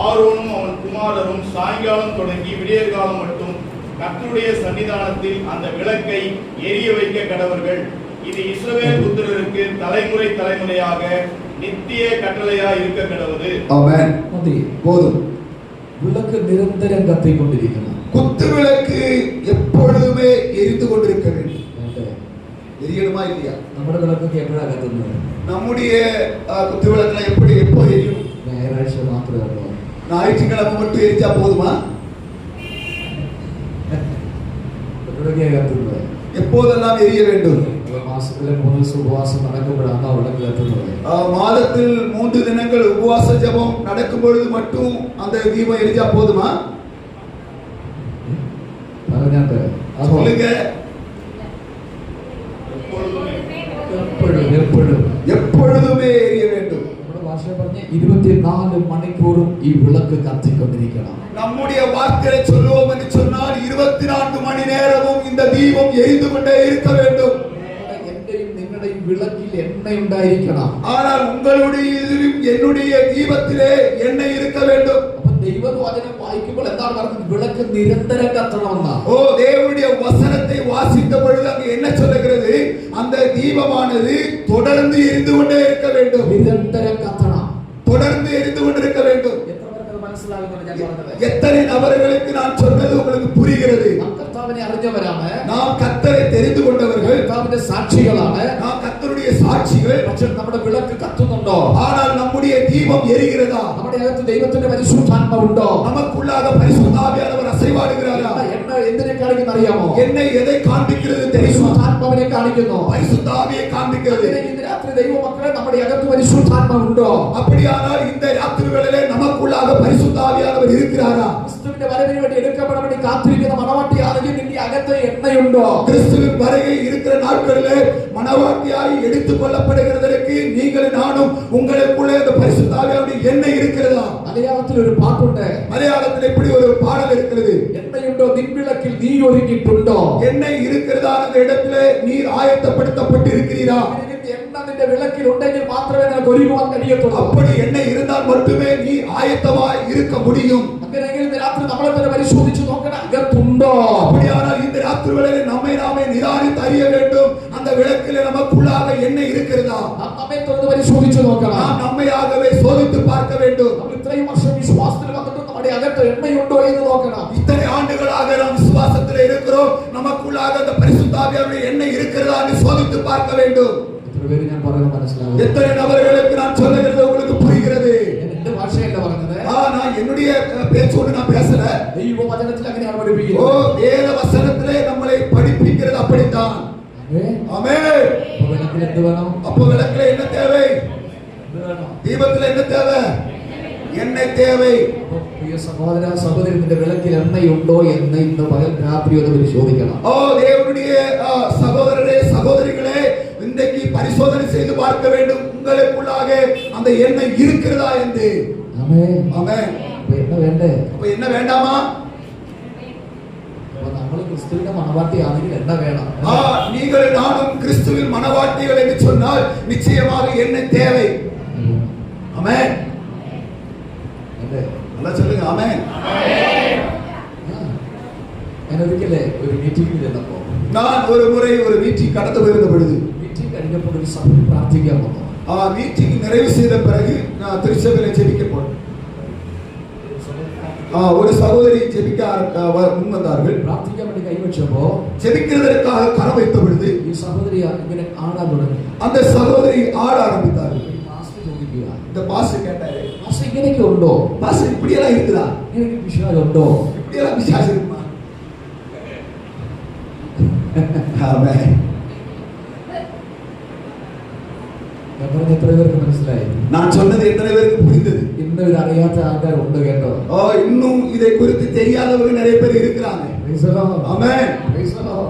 ஆரோனும் அவன் குமாரரும் சாயங்காலம் தொடங்கி விடியற்காலம் மட்டும் கர்த்தருடைய சன்னிதானத்தில் அந்த விளக்கை எரிய வைக்க கடவர்கள். இது இஸ்ரவேல் புத்திரருக்கு தலைமுறை தலைமுறையாக நித்திய கட்டளையா இருக்க கடவுது. ஆமென். போதும். விளக்கு நிரந்தரம் கத்திக் கொண்டிருக்கணும். குத்து விளக்கு எப்பொழுதுமே எரிந்து கொண்டிருக்க வேண்டும். எரியணுமா இல்லையா? നമ്മുടെ വിളക്കൊക്കെ എപ്പോഴാണ് കത്തുന്നത്? நம்முடைய குத்து விளக்குல எப்போ எரியும்? ഞായറാഴ്ച മാത്രമേ ഉള്ളൂ. ஞாயிற்றுக்கிழமை மட்டும் எரிச்சா போதுமா? എപ്പോഴൊക്കെയാണ് കത്തുന്നത്? எப்போதெல்லாம் எரிய வேண்டும்? മാസത്തിലെ 3 ദിവസം ഉപവാസം നടക്കുമ്പോഴാണ് ആ വിളക്ക് കത്തുന്നത്. மாதத்தில் 3 தினங்கள் உபவாச ஜெபம் நடக்கும் பொழுது மட்டும் அந்த தீபம் எரிஞ்சா போதுமா? പറഞ്ഞാട്ടെ. சொல்லுங்க. எப்பொழுதுமே எரிய வேண்டும். നമ്മുടെ ഭാഷ പറഞ്ഞ 24 മണിക്കൂറും ഈ വിളക്ക് കത്തിക്കൊണ്ടിരിക്കണം. நம்முடைய வார்த்தையை சொல்லுவோம் என்று சொன்னால் 24 மணி நேரமும் இந்த தீபம் எரிந்து கொண்டே இருக்க வேண்டும். എന്റെയും നിങ്ങളുടെയും വിളക്കിൽ എണ്ണ ഉണ്ടായിരിക്കണം. ஆனால் உங்களுடைய என்னுடைய தீபத்திலே எண்ணெய் இருக்க வேண்டும். ദൈവവചനം വായിക്കുമ്പോൾ എന്താണ് പറയുന്നത്? വിളക്ക് നിരന്തരം കത്തണമെന്നാ. தேவனுடைய வசனத்தை வாசித்த பொழுது அங்க என்ன சொல்லுகிறது? அந்த தீபமானது தொடர்ந்து எரிந்து கொண்டே இருக்க வேண்டும். നിരന്തരം കത്തണം. தொடர்ந்து எரிந்து கொண்டிருக்க வேண்டும். எத்தனை நபர்களுக்கு நான் சொன்னது உங்களுக்கு புரிகிறது? கர்த்தாவினை அறிஞ்சவராണ്, நாம் கர்த்தரை தெரிந்து கொண்டவர்கள், கர்த்தாவிന്റെ സാക്ഷികളാണ്, நாம் கர்த்தருடைய சாட்சிகள். പക്ഷേ നമ്മുടെ വിളക്ക് കത്തുന്നുണ്ടോ? ஆனால் நம்முடைய தீபம் எரிகிறதா? നമ്മുടെ അകത്ത് ദൈവത്തിന്റെ പരിശുദ്ധാത്മാവുണ്ടോ? நமக்குள்ளாக பரிசுத்த ஆவியானவர் அசைவாடுகிறாரா? എണ്ണ എന്തിനെ കാണിക്കുന്നു അറിയാമോ? எண்ணெய் எதை காண்பிக்கிறது தெரியுமா? ആത്മാവിനെ കാണിക്കുന്നു. பரிசுத்த ஆவியை காண்பிக்கிறது. ഇന്ന് രാത്രി ദൈവമക്കളെ നമ്മുടെ അകത്ത് പരിശുദ്ധാത്മാവുണ്ടോ? அப்படியானால் இந்த ராத்திரிகளிலே நமக்குள்ளாக பரிசுத்த ஆவியானவர் இருக்கிறாரா? ക്രിസ്തുവിന്റെ വരവിന് വേണ്ടി എടുക്കപ്പെടാൻ വേണ്ടി കാത്തിരിക്കുന്ന മണവാട്ടിയാണെങ്കിൽ നിന്റെ അകത്ത് എണ്ണയുണ്ടോ? கிறிஸ்துவின் வருகை இருக்கிற நாட்களிலே மணவாட்டியாய் எடுத்துக் கொள்ளப்படுகிறதற்கு நீங்கள் நானும் உங்களுக்குள்ளே அந்த பரிசுத்த ஆவியானவருடைய எண்ணெய் இருக்கிறதா? മലയാളത്തിൽ ഒരു പാട്ടുണ്ട്. மலையாளத்தில் இப்படி ஒரு பாடல் இருக்கிறது. എണ്ണയുണ്ടോ നിൻവിളക്കിൽ നീ ഒരുങ്ങിയിട്ടുണ്ടോ? எண்ணெய் இருக்கிறதா? அந்த இடத்திலே நீர் ஆயத்தப்படுத்தப்பட்டு இருக்கிறீரா? എണ്ണ നിന്റെ വിളക്കിൽ ഉണ്ടെങ്കിൽ മാത്രമേ നിനക്ക് ഒരുങ്ങുവാൻ കഴിയത്തുള്ളൂ. அப்படி எண்ணெய் இருந்தால் மட்டுமே நீ ஆயத்தமாய் இருக்க முடியும். അങ്ങനെയെങ്കിൽ ഇന്ന് രാത്രി നമ്മളെ തന്നെ പരിശോധിച്ച് നോക്കണം, അകത്തുണ്ടോ? அப்படியானால் இந்த ராத்திரிகளிலே நம்மை நாமே நிதானித்து அறிய வேண்டும். அந்த விளக்கிலே நமக்குள்ளாக எண்ணெய் இருக்கிறதா? നമ്മെ തുറന്ന് പരിശോധിച്ച് നോക്കണം. நாம் நம்மையாகவே சோதித்து பார்க்க வேண்டும். നമ്മൾ ഇത്രയും വർഷം വിശ്വാസത്തിൽ വന്നിട്ട് നമ്മുടെ അകത്ത് എണ്ണയുണ്ടോ എന്ന് നോക്കണം. இத்தனை ஆண்டுகளாக நாம் விசுவாசத்தில் இருக்கிறோம். நமக்குள்ளாக அந்த பரிசுத்த ஆவியானவருடைய எண்ணெய் இருக்கிறதா என்று சோதித்து பார்க்க வேண்டும். എത്ര പേര് ഞാൻ പറയുന്നത് മനസ്സിലാവും? எத்தனை நபர்களுக்கு நான் சொல்லுகிறது உங்களுக்கு புரிகிறது? എന്റെ ഭാഷയല്ല പറഞ്ഞത്. நான் என்னுடைய பேச்சோடு நான் பேசல. ദൈവവചനത്തിൽ അങ്ങനെയാണ് പഠിപ്പിക്കുന്നത്. வேத வசனத்திலே நம்மளை படிப்பிக்கிறது அப்படித்தான். ஆமென். വിളക്കിൽ എന്ത് വേണം? அப்போ விளக்குல என்ன தேவை? தீபத்துல என்ன தேவை? எண்ணெய் தேவை. പ്രിയ സഹോദര സഹോദരി, നിന്റെ വിളക്കിൽ എണ്ണയുണ്ടോ എന്ന് ഇന്ന് പകൽ രാത്രി ഒന്ന് പരിശോധിക്കണം. தேவனுடைய சகோதரரே சகோதரிகளே, இன்றைக்கு பரிசோதனை செய்து பார்க்க வேண்டும். உங்களுக்குள்ளாக அந்த எண்ணெய் இருக்கிறதா என்று. ആമേൻ. ஆமென். അപ്പൊ എണ്ണ വേണ്ടേ? அப்ப என்ன வேண்டாமா? അപ്പൊ നമ്മൾ ക്രിസ്തുവിന്റെ മണവാട്ടിയാണെങ്കിൽ എണ്ണ വേണം. நீங்கள் நானும் கிறிஸ்துவின் மணவாட்டிகள் என்று சொன்னால் நிச்சயமாக எண்ணெய் தேவை. ஆமென். நல்லா சொல்லுங்க. ஆமென். ഞാൻ ഒരിക്കലേ ഒരു മീറ്റിംഗിൽ ചെന്നപ്പോ, நான் ஒரு முறை ஒரு மீட்டிங் கடந்து போயிருந்த பொழுது, மீட்டிங் കഴിഞ്ഞപ്പോൾ ഒരു സഭയിൽ പ്രാർത്ഥിക്കാൻ വന്നു. மீட்டிங் நிறைவு செய்த பிறகு நான் திருச்சபையில ஜெபிக்க போனேன். ஒரு சகோதரி ஜெபிக்க முன் வந்தார்கள். പ്രാർത്ഥിക്കാൻ വേണ്ടി കൈവച്ചപ്പോ ஜெபிக்கிறதற்காக கரம் வைத்த பொழுது ഈ സഹോദരി ഇങ്ങനെ ആടാൻ തുടങ്ങി. அந்த சகோதரி ஆட ஆரம்பித்தார்கள். പാസ്റ്റർ ചോദിക്കുക, இந்த பாஸ்டர் கேட்டாரு, പാസ്റ്റർ ഇങ്ങനെയൊക്കെ ഉണ്ടോ? பாஸ்டர் இப்படி எல்லாம் இருக்குதா? ഇങ്ങനെയൊക്കെ വിശ്വാസം ഉണ്ടോ? இப்படி எல்லாம் விசுவாசம் இருக்குமா? ஆமென். ഞാൻ പറഞ്ഞ എത്ര പേർക്ക് മനസ്സിലായി? நான் சொன்னது எத்தனை பேருக்கு புரிந்தது? ഇന്ന് ഇത് അറിയാത്ത ആൾക്കാർ ഉണ്ട് കേട്ടോ. இன்னும் இதை குறித்து தெரியாதவர்கள் நிறைய பேர் இருக்கிறாங்க. ஆமென்.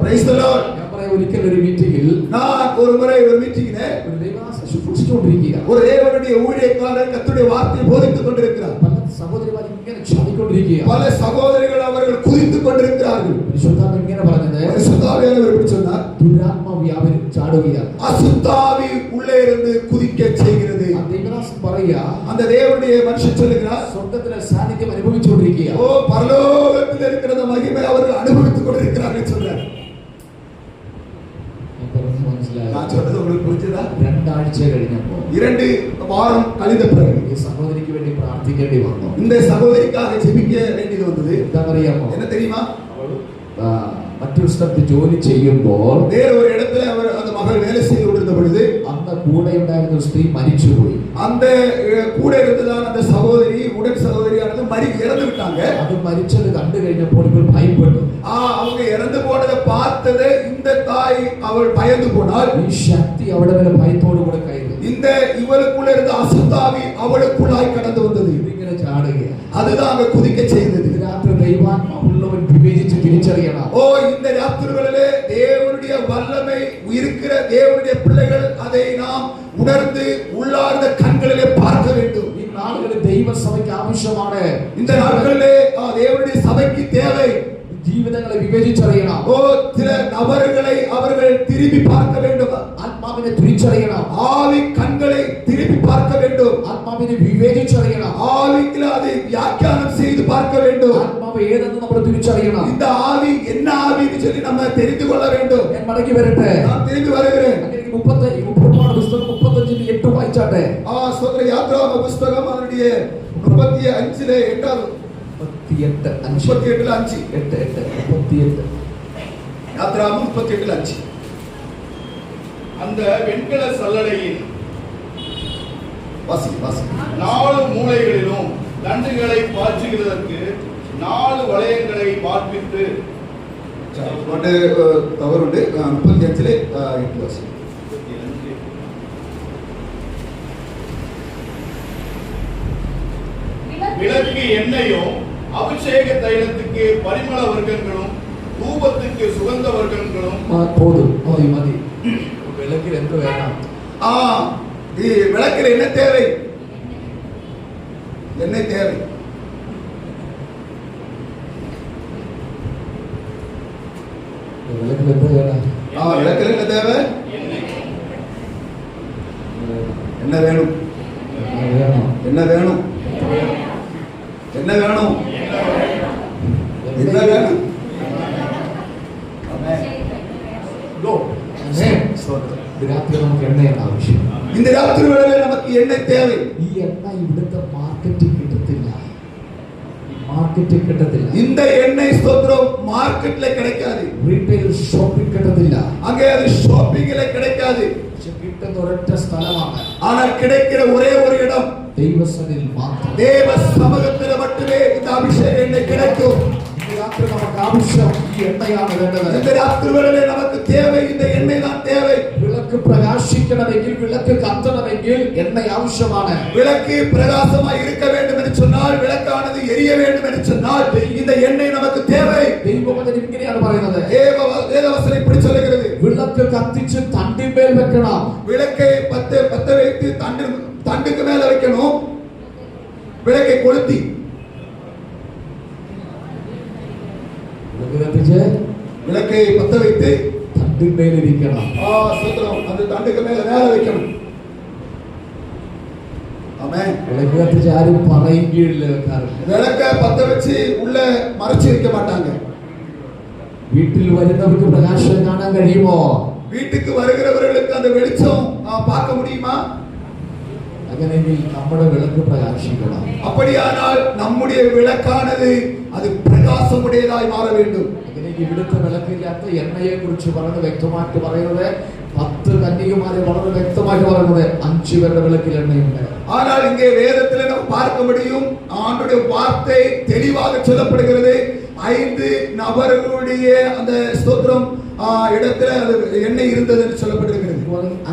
Praise the Lord. ഞാൻ പറയാം, ഒരിക്കൽ ഒരു മീറ്റിംഗിൽ நான் ஒரு முறை ஒரு மீட்டிங்கிலே ഒരു ദൈവദാസൻ ശുശ്രൂഷിച്ചുകൊണ്ടിരിക്കുക. ஒரு தேவனுடைய ஊழியக்காரர் கர்த்தருடைய வார்த்தையை போதித்துக் கொண்டிருக்கிறார். പല സഹോദരിമാർ ഇങ്ങനെ ചാടിക്കൊണ്ടിരിക്കുക. பல சகோதரிகள் அவர்கள் குதித்துக் கொண்டிருக்கிறார்கள். പരിശുദ്ധാത്മാവ് ഇങ്ങനെ പറഞ്ഞത്, பரிசுத்தாவியானவர் இப்படி சொன்னார், ദുരാത്മാവ് വ്യാപരി ചാടുകയാണ്. அசுத்தாவி உள்ளே இருந்து குதிக்க செய்கிறது. ആ ദൈവദാസൻ പറയുക, அந்த தேவனுடைய மனுஷன் சொல்லுகிறார், സ്വർഗ്ഗത്തിലെ സാന്നിധ്യം അനുഭവിച്ചുകൊണ്ടിരിക്കുക. ஓ பரலோகத்தில் இருக்கிற அந்த மகிமை அவர்கள் அனுபவித்துக் கொண்டிருக்கிறார்கள் சொல்றார். நான் சொன்னது உங்களுக்கு புரிஞ்சதா? 2 ആഴ്ച കഴിഞ്ഞപ്പോ 2 வாரம் கழிந்த பிறகு ഈ സഹോദരിക്ക് വേണ്ടി പ്രാർത്ഥിക്കേണ്ടി വന്നു. இந்த சகோதரிக்காக ஜெபிக்க வேண்டியது வந்தது. എന്താ അറിയാമോ? என்ன தெரியுமா? മറ്റൊരു സ്ഥലത്ത് ജോലി ചെയ്യുമ്പോൾ வேற ஒரு இடத்துல அவர் அந்த மகள் வேலை செய்து கொண்டிருந்த பொழுது അന്ന് കൂടെ ഉണ്ടായിരുന്ന ഒരു സ്ത്രീ മരിച്ചുപോയി. அந்த கூட இருந்ததான அந்த சகோதரி உடன் சகோதரியானது இறந்து விட்டாங்க. അത് മരിച്ചത് കണ്ടു കഴിഞ്ഞപ്പോൾ ഇവൾ ഭയപ്പെട്ടു. அவங்க இறந்து போனதை பார்த்தது இந்த தாய் அவள் பயந்து போனாள். ഈ ശക്തി അവിടെ വരെ ഭയത്തോടു കൂടെ കയറി. இந்த இவளுக்குள்ள இருந்த அசுத்தாவி அவளுக்குள்ளாய் கடந்து வந்தது. ഇതിങ്ങനെ ചാടുകയാണ്. அதுதான் அங்க குதிக்க செய்தது. രാത്രി ദൈവാത്മാവുള്ളവൻ വിവേചിച്ച് തിരിച്ചറിയണം. ஓ இந்த ராத்திரிகளிலே தேவனுடைய வல்லமை இருக்கிற தேவனுடைய பிள்ளைகள் அதை நாம் உணர்ந்து உள்ளார்ந்த கண்களிலே பார்க்க வேண்டும். ഈ നാളുകളിൽ ദൈവസഭയ്ക്ക് ആവശ്യമാണ്. இந்த நாட்களிலே தேவனுடைய சபைக்கு தேவை. ജീവിതങ്ങളെ വിവേചിച്ചറിയണം. ஓ சில நபர்களை அவர்கள் திரும்பி பார்க்க வேண்டும். ആത്മാവിനെ തിരിച്ചറിയണം. ஆவி கண்களை திரும்பி பார்க்க வேண்டும். ആത്മാവിനെ വിവേചിച്ചറിയണം. ஆவிக்கு அதை வியாக்கியானம் செய்து பார்க்க வேண்டும். ആത്മാവ് ഏതെന്ന് നമ്മൾ തിരിച്ചറിയണം. இந்த ஆவி என்ன ஆவின்னு சொல்லி நம்ம தெரிந்து கொள்ள வேண்டும். ഞാൻ മടങ്ങി വരട്ടെ. நான் திரும்பி வருகிறேன். അങ്ങനെ 30 പുസ്തകം 35-8 വായിച്ചാട്ടെ. ஸ்தோத்திர யாத்ராகம புத்தகம் அதனுடைய 35லே 8வது 38ல 5 38 யாத்ராகமம் 38ல 5. அந்த வெண்கல சல்லடையின் வாசி 4 மூலைகளிலும் தண்டுகளை பாய்ச்சுகிறதற்கு 4 வளையங்களை வார்ப்பித்து வந்து தவறுண்டு 35லே 8 வாசி. விளக்கு எண்ணெயும் அபிஷேக தைலத்துக்கு பரிமள வர்க்கங்களும் தூபத்துக்கு சுகந்த வர்க்கங்களும் போதும். மதி விளக்கில் എന്ത് വേണം? ഈ വിളക്കിൽ என்ன தேவை? எண்ணெய் தேவை. விளக்கில் എന്ത് വേണം? விளக்கில் என்ன தேவை? என்ன வேணும்? என்ன வேணும்? என்ன வேணும்? என்ன வேணும்? രാത്രി നമുക്ക് എണ്ണയാണ് ആവശ്യം. இந்த ராத்திரி வேளையில நமக்கு எண்ணெய் தேவை. ഈ എണ്ണ ഇവിടുത്തെ മാർക്കറ്റിൽ കിട്ടത്തില്ല. இந்த எண்ணெய் ஸ்தோத்திரம் மார்க்கெட்ல கிடைக்காது. റീറ്റെയിൽ ഷോപ്പിൽ കിട്ടത്തില്ല. அங்கே அது ஷாப்பிங்ல கிடைக்காது. കിട്ടുന്ന ഒരൊറ്റ സ്ഥലമാണ്. ஆனால் கிடைக்கிற ஒரே ஒரு இடம் ദൈവസന്നിധിയിൽ മാത്രം. தேவ சமூகத்தில் மட்டுமே இந்த அபிஷேக எண்ணெய் கிடைக்கும். രാത്രി നമുക്ക് ആവശ്യം ഈ എണ്ണയാണ് വേണ്ടത്. இந்த ராத்திரி வேளையில நமக்கு தேவை இந்த எண்ணெய் தான் தேவை. വിളക്ക് പ്രകാശിക്കണമെങ്കിൽ, വിളക്ക് കത്തണമെങ്കിൽ എണ്ണ ആവശ്യമാണ്. விளக்கு பிரகாசமாய் இருக்க வேண்டும் என்று சொன்னால், விளக்கானது எரிய வேண்டும் என்று சொன்னால் இந்த எண்ணெய் நமக்கு தேவை. ദൈവവചനം ഇങ്ങനെയാണ് പറയുന്നത്. வேதவசனம் இப்படி சொல்லுகிறது, വിളക്ക് കത്തിച്ച് തണ്ടിന്മേൽ വെക്കണം. விளக்கை பத்த வைத்து தண்டுக்கு மேல வைக்கணும். விளக்கை கொளுத்தி விளக்கை பத்த வைத்து തണ്ടിന്മേൽ ഇരിക്കണം. அது தண்டுக்கு மேல வைக்கணும். ஆமென். വിളക്ക് കത്തിച്ച് ആരും പറയും കീഴിൽ വെക്കാറില്ല. விளக்க பத்த வச்சு உள்ள மறைச்சு வைக்க மாட்டாங்க. വീട്ടിൽ വരുന്നവർക്ക് പ്രകാശം കാണാൻ കഴിയുമോ? வீட்டுக்கு வருகிறவர்களுக்கு அந்த வெளிச்சம் பார்க்க முடியுமா? അങ്ങനെയെങ്കിൽ നമ്മുടെ വിളക്ക് പ്രകാശിക്കണം. அப்படியானால் நம்முடைய விளக்கானது அது பிரகாசமுடையதாய் மாற வேண்டும். അങ്ങനെയെങ്കിൽ ഇവിടുത്തെ വിളക്കില്ലാത്ത എണ്ണയെ കുറിച്ച് പറയുന്നത് വ്യക്തമായിട്ട് പറയുന്നത് 10 കന്യകമാരെ വളരെ വ്യക്തമായിട്ട് പറയുന്നത് 5 പേരുടെ വിളക്കിൽ എണ്ണയുണ്ട്. ஆனால் இங்கே வேதத்திலே நாம் பார்க்க முடியும், ஆண்டவருடைய வார்த்தை தெளிவாக சொல்லப்படுகிறது. 5 நபர்களுடைய அந்த ஸ்தோத்திரம் இடத்துல அது எண்ணெய் இருந்தது என்று சொல்லப்பட்டிருக்கிறது.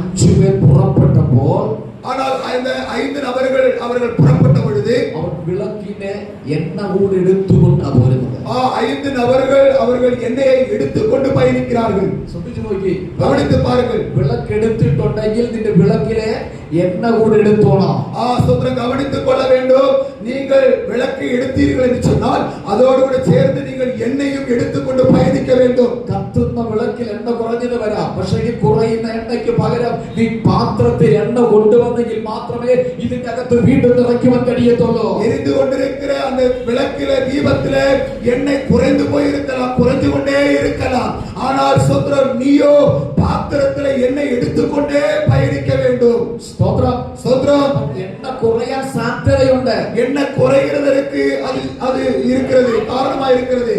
5 பேர் புறപ്പെട്ടപ്പോൾ, ஆனால் அந்த 5 நபர்கள் அவர்கள் புறப்பட்ட பொழுது അവർ വിളക്കിനെ എണ്ണ കൂടി എടുത്തുകൊണ്ടാ പോരുന്നത്. 5 நபர்கள் அவர்கள் எண்ணெயை எடுத்துக்கொண்டு பயணிக்கிறார்கள். ശ്രദ്ധിച്ചു നോക്കി, கவனித்து பாருங்கள். വിളക്ക് എടുത്തിട്ടുണ്ടെങ്കിൽ നിന്റെ വിളക്കിലെ എണ്ണ കൂടി എടുത്തോളാം. ஸ்தோத்திரம் கவனித்துக் கொள்ள வேண்டும். நீங்கள் விளக்கு எடுத்தீர்கள் என்று சொன்னால் அதோடு கூட சேர்ந்து நீங்கள் எண்ணெயும் எடுத்துக்கொண்டு பயணிக்க வேண்டும். കത്തുന്ന വിളക്കിൽ എണ്ണ കുറഞ്ഞത് വരാം, പക്ഷേ ഈ കുറയുന്ന എണ്ണയ്ക്ക് പകരം നീ പാത്രത്തിൽ എണ്ണ കൊണ്ടുവന്നെങ്കിൽ മാത്രമേ ഇതിന്റെ അകത്ത് വീണ്ടും നിറയ്ക്കുവാൻ കഴിയത്തുള്ളൂ. எரிந்து கொண்டிருக்கிற அந்த விளக்கில தீபத்தில எண்ணெய் குறைந்து போயிருக்கலாம், குறைந்து கொண்டே இருக்கலாம். ஆனால் ஸ்தோத்திரம், நீயோ பாத்திரத்தில எண்ணெய் எடுத்துக்கொண்டே பயணிக்க வேண்டும். ஸ்தோத்திரம், ஸ்தோத்திரம். എണ്ണ കുറയാൻ സാധ്യതയുണ്ട്. எண்ணெய் குறைகிறதற்கு அது இருக்கிறது, காரணமா இருக்கிறது.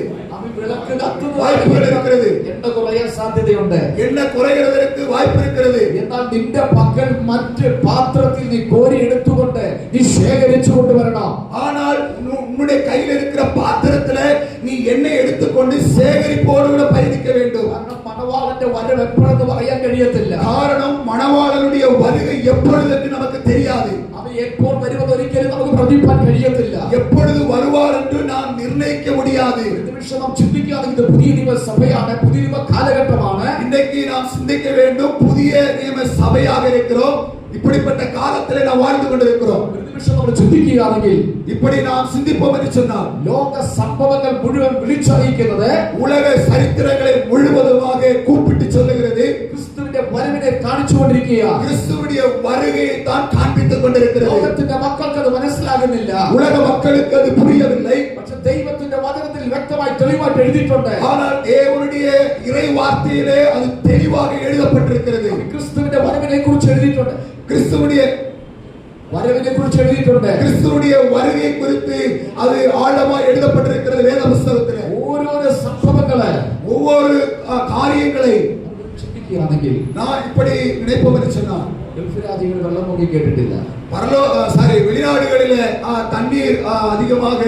വിളക്ക് കത്തുന്ന வாய்ப்புகள் இருக்கிறது. എണ്ണ കുറയാൻ സാധ്യതയുണ്ട്. எண்ணெய் குறைகிறதற்கு வாய்ப்பு இருக்கிறது. എന്നാൽ നിന്റെ പക്കൽ മറ്റ് പാത്രത്തിൽ നീ കോരി എടുത്തുകൊണ്ട് നീ ശേഖരിച്ചു കൊണ്ടുവരണം. ஆனால் உன்னுடைய கையில் இருக்கிற பாத்திரத்துல நீ எண்ணெய் எடுத்துக்கொண்டு சேகரிப்போடு கூட பயணிக்க வேண்டும். കാരണം മണവാളന്റെ വരവ് എപ്പോഴെന്ന് പറയാൻ കഴിയത്തില്ല. காரணம் மணவாளனுடைய வருகை எப்பொழுது என்று நமக்கு தெரியாது. അവൻ എപ്പോൾ വരുമെന്ന് ഒരിക്കലും നമുക്ക് പ്രവചിക്കാൻ കഴിയത്തില്ല. எப்பொழுது வருவார் என்று நாம் நிர்ணயிக்க முடியாது. നിമിഷം നാം ചിന്തിക്കുകയാണെങ്കിൽ ഇത് പുതിയ നിയമ സഭയാണ്, പുതിയ നിയമ കാലഘട്ടമാണ്. இன்றைக்கு நாம் சிந்திக்க வேண்டும், புதிய நியம சபையாக இருக்கிறோம். இப்படிப்பட்ட காலத்திலே நாம் வாழ்ந்து கொண்டிருக்கிறோம். ഒരു നിമിഷം നമ്മൾ ചിന്തിക്കുകയാണെങ്കിൽ இப்படி நாம் சிந்திப்போம் என்று சொன்னால் ലോക സംഭവങ്ങൾ മുഴുവൻ വിളിച്ചറിയിക്കുന്നത്, உலக சரித்திரங்களை முழுவதுமாக கூப்பிட்டு சொல்லுகிறது, ക്രിസ്തുവിന്റെ വരവിനെ കാണിച്ചുകൊണ്ടിരിക്കുകയാണ്. கிறிஸ்துவுடைய வருகையை தான் காண்பித்துக் கொண்டிருக்கிறது. ലോകത്തിന്റെ മക്കൾക്ക് അത് മനസ്സിലാകുന്നില്ല, உலக மக்களுக்கு அது புரியவில்லை. പക്ഷെ ദൈവത്തിന്റെ വചനത്തിൽ വ്യക്തമായി തെളിവായിട്ട് എഴുതിയിട്ടുണ്ട്. ஆனால் தேவனுடைய இறை வார்த்தையிலே அது தெளிவாக எழுதப்பட்டிருக்கிறது. ക്രിസ്തുവിന്റെ വരവിനെ കുറിച്ച് എഴുതിയിട്ടുണ്ട്, கிறிஸ்துவுடைய വരവിനെ കുറിച്ച് എഴുതിയിട്ടുണ്ട്. கிறிஸ்துவுடைய வருகை குறித்து அது ஆழமாக எழுதப்பட்டிருக்கிறது வேத புத்தகத்திலே. ഓരോരോ സംഭവങ്ങളെ, ஒவ்வொரு காரியங்களை ചിന്തിക്കുകയാണെങ്കിൽ, நான் இப்படி நினைப்போம் என்று சொன்னால், ഗൾഫ് രാജ്യങ്ങൾ വെള്ളം നോക്കി കേട്ടിട്ടില്ല. வெளிநாடுகளிலே தண்ணீர் அதிகமாக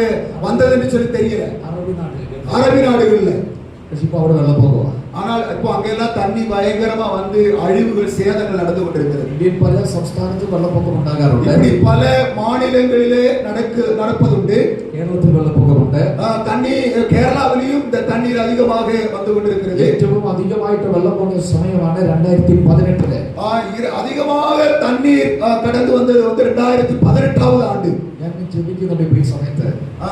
வந்தது என்று சொல்லி தெரியல. അറബി നാട്ടിൽ, அரபி நாடுகள்ல. പക്ഷെ ഇപ്പൊ അവിടെ വെള്ളം പോകുക. ஆனால் இப்போ அங்கெல்லாம் தண்ணி பயங்கரமா வந்து அழிவுகள், சேதங்கள் நடந்து கொண்டிருக்கிறது. ഇന്ത്യയിൽ പല സംസ്ഥാനത്തും വെള്ളപ്പൊക്കം ഉണ്ടാകാറുണ്ട്. இப்படி பல மாநிலங்களிலே நடப்பதுண்டு. കേരളത്തിൽ വെള്ളപ്പൊക്കമുണ്ട്. கேரளாவிலும் இந்த தண்ணீர் அதிகமாக வந்து கொண்டிருக்கிறது. ഏറ്റവും അധികമായിട്ട് വെള്ളം പോകുന്ന സമയമാണ് 2018. அதிகமாக தண்ணீர் கடந்து வந்தது வந்து 2018வது ஆண்டு. ഞാൻ ചിന്തിക്കുന്നുണ്ട് ഈ സമയത്ത്,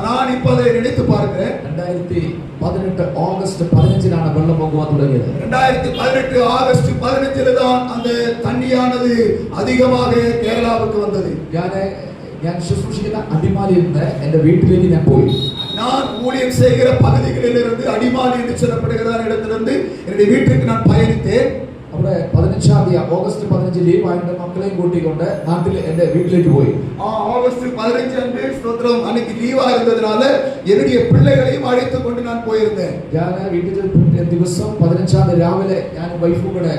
நான் இப்ப அதை நினைத்து பார்க்கிறேன். 2018 ഓഗസ്റ്റ് 15 വെള്ളം പോകുവാൻ തുടങ്ങിയത്. 2018 ஆகஸ்ட் 15 தான் அந்த தண்ணியானது அதிகமாக கேரளாவுக்கு வந்தது. ഞാൻ ശുശ്രൂഷിക്കുന്ന അടിമാലിയിൽ നിന്ന് എന്റെ വീട്ടിലേക്ക് ഞാൻ പോയി. நான் ஊழியம் செய்கிற பகுதிகளிலிருந்து அடிமாலி என்று சொல்லப்படுகிற இடத்திலிருந்து என்னுடைய வீட்டுக்கு நான் பயணித்தேன். അവിടെ 15 ഓഗസ്റ്റ് 15 ലീവ് ആയിട്ട് മക്കളെയും കൂട്ടിക്കൊണ്ട് നാട്ടിൽ എന്റെ വീട്ടിലേക്ക് പോയി. ஆகஸ்ட் 15 அன்று ஸ்தோத்திரம் அன்னைக்கு லீவா இருந்ததனால என்னுடைய பிள்ளைகளையும் அழைத்து கொண்டு நான் போயிருந்தேன். ഞാൻ വീട്ടിൽ ദിവസം 15 രാവിലെ ഞാൻ വൈഫും കൂടെ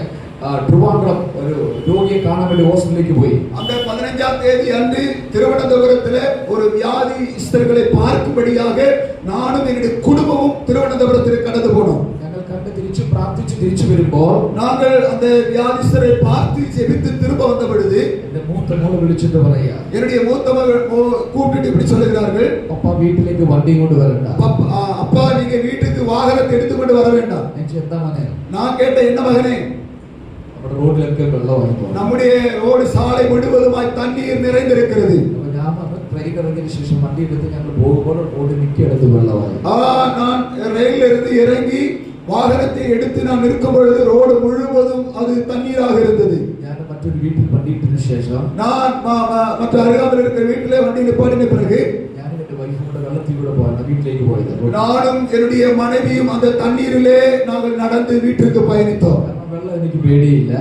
ട്രിവാൻഡ്രം ഒരു രോഗിയെ കാണാൻ വേണ്ടി ഹോസ്പിറ്റലിലേക്ക് പോയി. அந்த 15ஆம் தேதி அன்று திருவனந்தபுரத்தில் ஒரு வியாதிஸ்தர்களை பார்க்கும்படியாக நானும் என்னுடைய குடும்பமும் திருவனந்தபுரத்தில் கடந்து போனோம். ഞങ്ങൾ കണ്ട് തിരിച്ചു പ്രാർത്ഥിച്ചു തിരിച്ചു വരുമ്പോൾ நாங்கள் அந்த வியாதிஸ்தரை பார்த்து ஜெபித்து திரும்ப வந்த பொழுது എന്റെ മൂത്ത മോള് വിളിച്ചിട്ട് പറയാ, என்னுடைய மூத்த மகள் கூப்பிட்டு இப்படி சொல்லுகிறார்கள், அப்பா வீட்டிലേക്ക് വണ്ടി കൊണ്ട് വരണ്ട. அப்பா நீங்க வீட்டுக்கு வாகனத்தை எடுத்துக்கொண்டு வர வேண்டாம். എന്താ മോനെ? நான் கேட்டேன், என்ன மகனே? നമ്മുടെ റോഡിലൊക്കെ വെള്ളമായിരുന്നു. நம்முடைய ரோடு சாலை முழுவதுமாய் தண்ணீர் நிறைந்திருக்கிறது. ഞാൻ ട്രെയിൻ ഇറങ്ങിയതിനു ശേഷം വണ്ടി എടുത്ത് ഞങ്ങൾ പോകുമ്പോൾ റോഡ് മിക്കയിടത്ത് വെള്ളമായി. நான் ரயிலில் இருந்து இறங்கி வாகனத்தை எடுத்து நான் நிற்கும் பொழுது ரோடு முழுவதும் அது தண்ணீராக இருந்தது. ഞാൻ മറ്റൊരു വീട്ടിൽ വണ്ടി ഇട്ടതിനു ശേഷം நான் மற்ற அருகாமையில் இருக்கிற வீட்டிலே வண்டி நிப்பாட்டின பிறகு ഞാൻ എന്റെ വൈഫും കൂടെ വെള്ളത്തിൽ കൂടെ പോയാണ് വീട്ടിലേക്ക് പോയത്. நானும் என்னுடைய மனைவியும் அந்த தண்ணீரிலே நாங்கள் நடந்து வீட்டிற்கு பயணித்தோம். കാരണം വെള്ളം എനിക്ക് പേടിയില്ല.